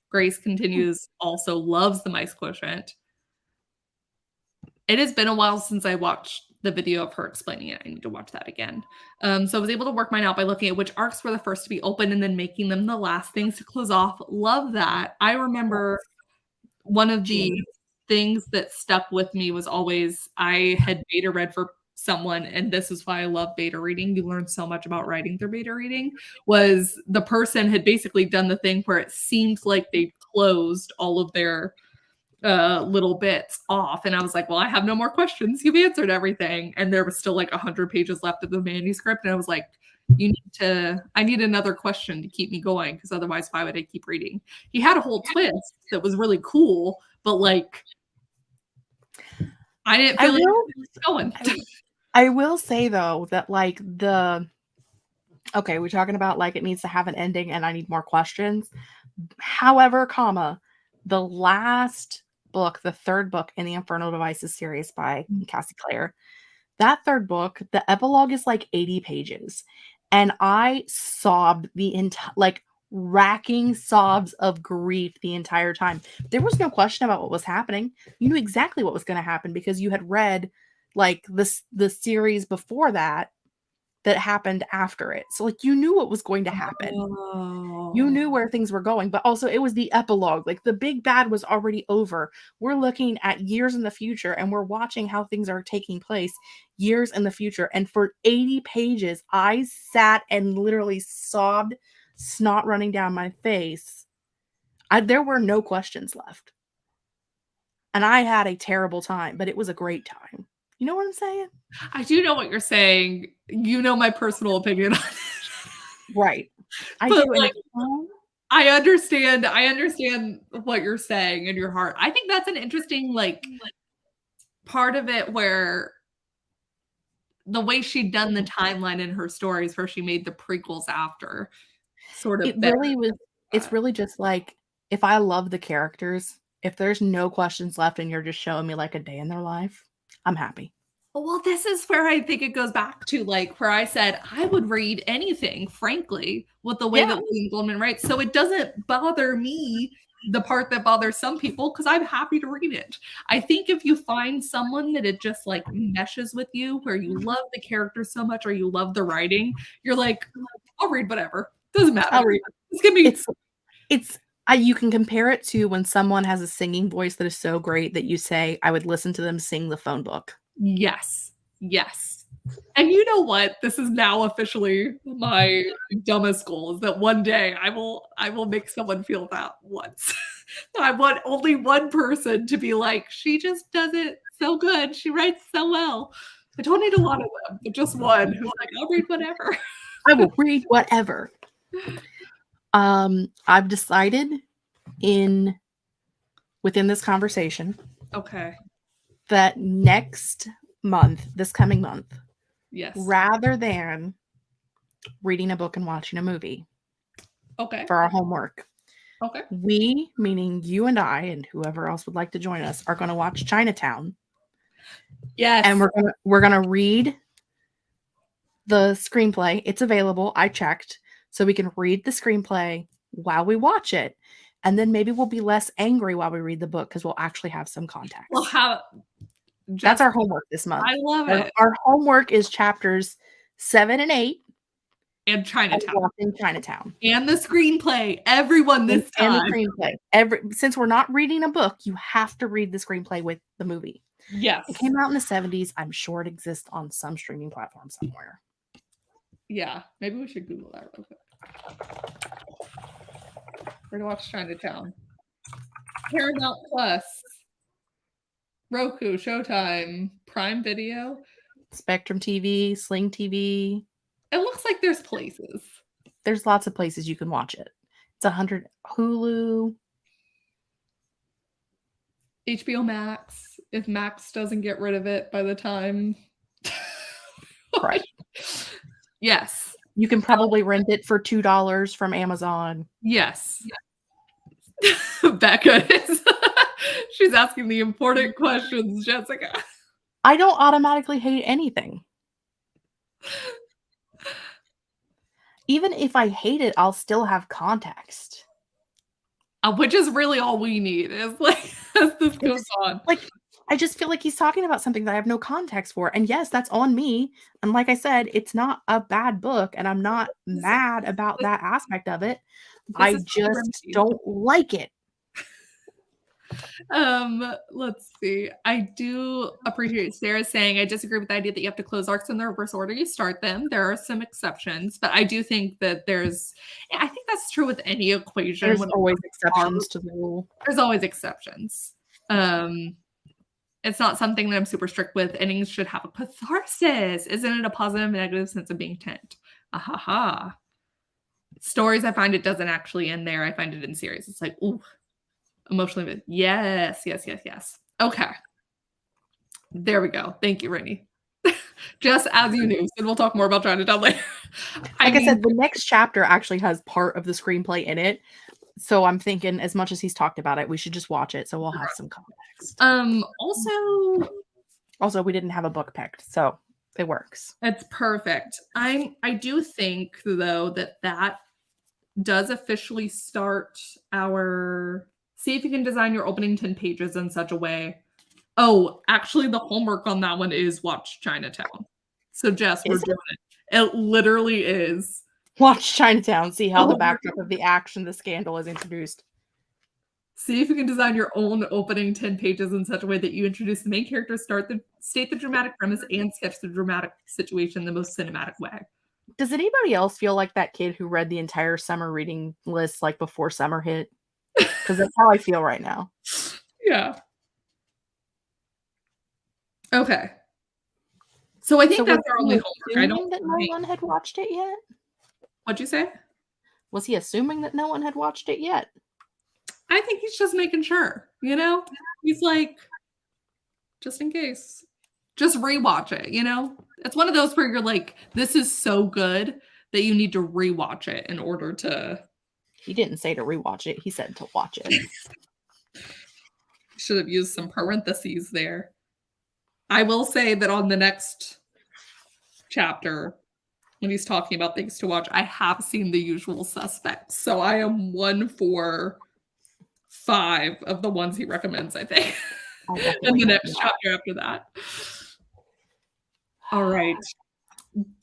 Grace continues, also loves the mice quotient. It has been a while since I watched the video of her explaining it. I need to watch that again. So I was able to work mine out by looking at which arcs were the first to be open and then making them the last things to close off. Love that. I remember one of the things that stuck with me was always I had beta read for someone, and this is why I love beta reading. You learn so much about writing through beta reading. Was the person had basically done the thing where it seemed like they closed all of their little bits off, and I was like, well, I have no more questions. You've answered everything, and there was still like 100 pages left of the manuscript, and I was like, I need another question to keep me going, because otherwise why would I keep reading? He had a whole twist that was really cool, but like I didn't feel like it was going. I will say though that like we're talking about like it needs to have an ending and I need more questions. However, the last book, the third book in the Infernal Devices series by Cassie Clare, that third book, the epilogue is like 80 pages. And I sobbed the entire, like racking sobs of grief the entire time. There was no question about what was happening. You knew exactly what was going to happen because you had read like the series before that happened after it. So like you knew what was going to happen. You knew where things were going, but also it was the epilogue. Like the big bad was already over. We're looking at years in the future and we're watching how things are taking place years in the future. And for 80 pages, I sat and literally sobbed, snot running down my face. There were no questions left. And I had a terrible time, but it was a great time. You know what I'm saying? I do know what you're saying. You know my personal opinion on it. Right. I do. Like, I understand what you're saying in your heart. I think that's an interesting like part of it where the way she'd done the timeline in her stories where she made the prequels after sort of it's really just like if I love the characters, if there's no questions left and you're just showing me like a day in their life, I'm happy. Well, this is where I think it goes back to like where I said I would read anything, frankly, with the way that William Goldman writes. So it doesn't bother me, the part that bothers some people, because I'm happy to read it. I think if you find someone that it just like meshes with you, where you love the characters so much or you love the writing, you're like, I'll read whatever. Doesn't matter. I'll read. It's gonna be. You can compare it to when someone has a singing voice that is so great that you say, I would listen to them sing the phone book. Yes. And you know what? This is now officially my dumbest goal, is that one day I will make someone feel that once. I want only one person to be like, she just does it so good. She writes so well. I don't need a lot of them, but just one who's like, I'll read whatever. I will read whatever. I've decided within this conversation. Okay. That this coming month. Yes. Rather than reading a book and watching a movie. Okay. For our homework. Okay. We, meaning you and I and whoever else would like to join us, are going to watch Chinatown. Yes. And we're going to read the screenplay. It's available. I checked. So we can read the screenplay while we watch it. And then maybe we'll be less angry while we read the book because we'll actually have some context. That's our homework this month. I love it. Our homework is chapters 7 and 8. And Chinatown. And Chinatown. And the screenplay. Everyone this time. And the screenplay. Since we're not reading a book, you have to read the screenplay with the movie. Yes. It came out in the 70s. I'm sure it exists on some streaming platform somewhere. Yeah. Maybe we should Google that real quick. We're gonna watch Chinatown. Paramount Plus. Roku, Showtime, Prime Video, Spectrum TV, Sling TV. It looks like there's places. There's lots of places you can watch it. It's 100 Hulu. HBO Max, if Max doesn't get rid of it by the time. Right. Yes. You can probably rent it for $2 from Amazon. Yes. Becca is. She's asking the important questions, Jessica. I don't automatically hate anything. Even if I hate it, I'll still have context. Which is really all we need, is like, as this goes on. Like, I just feel like he's talking about something that I have no context for. And yes, that's on me. And like I said, it's not a bad book, and I'm not mad about that aspect of it. I just don't like it. Let's see. I do appreciate Sarah saying, I disagree with the idea that you have to close arcs in the reverse order you start them. There are some exceptions, but I do think that I think that's true with any equation. There's always exceptions to the rule. There's always exceptions. It's not something that I'm super strict with. Endings should have a catharsis. Isn't it a positive and negative sense of being tent? Ahaha. Stories, I find it doesn't actually end there. I find it in series. It's like, ooh. Emotionally, yes. Okay. There we go. Thank you, Rainey. Just as you knew. And we'll talk more about Chinatown later. I said, the next chapter actually has part of the screenplay in it. So I'm thinking, as much as he's talked about it, we should just watch it so we'll have some context. Also, we didn't have a book picked, so it works. It's perfect. I do think, though, that does officially start our... See if you can design your opening 10 pages in such a way. Oh, actually, the homework on that one is watch Chinatown. So, Jess, we're doing it. It literally is. Watch Chinatown. See how the backdrop of the action, the scandal is introduced. See if you can design your own opening 10 pages in such a way that you introduce the main character, state the dramatic premise, and sketch the dramatic situation in the most cinematic way. Does anybody else feel like that kid who read the entire summer reading list like before summer hit? Because that's how I feel right now. Yeah. Okay. So I think that's our only homework. I don't think that no one had watched it yet. What'd you say? Was he assuming that no one had watched it yet? I think he's just making sure, you know? He's like, just in case. Just rewatch it, you know? It's one of those where you're like, this is so good that you need to rewatch it in order to... He didn't say to rewatch it. He said to watch it. Should have used some parentheses there. I will say that on the next chapter, when he's talking about things to watch, I have seen The Usual Suspects. So I am 1 for 5 of the ones he recommends, I think. And the next chapter after that. All right.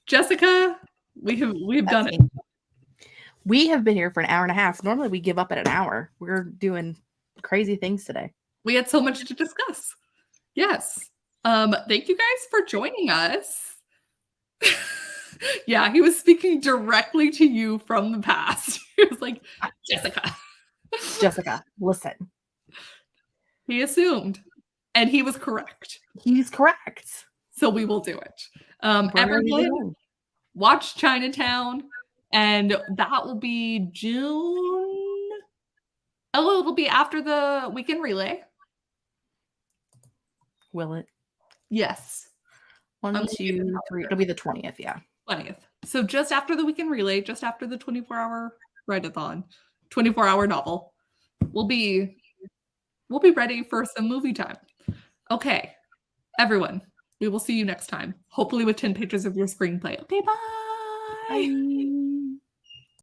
Jessica, we have done it. We have been here for an hour and a half. Normally we give up at an hour. We're doing crazy things today. We had so much to discuss. Yes. Thank you guys for joining us. Yeah, he was speaking directly to you from the past. He was like, Jessica, listen. He assumed, and he was correct. He's correct. So we will do it. Everyone, watch Chinatown. And that will be June. Oh, it'll be after the weekend relay. Will it? Yes. 1, 2, 3. It'll be the 20th, yeah. 20th. So just after the weekend relay, just after the 24-hour write-a-thon, 24-hour novel, we'll be ready for some movie time. Okay, everyone, we will see you next time. Hopefully with 10 pages of your screenplay. Okay, bye. Bye.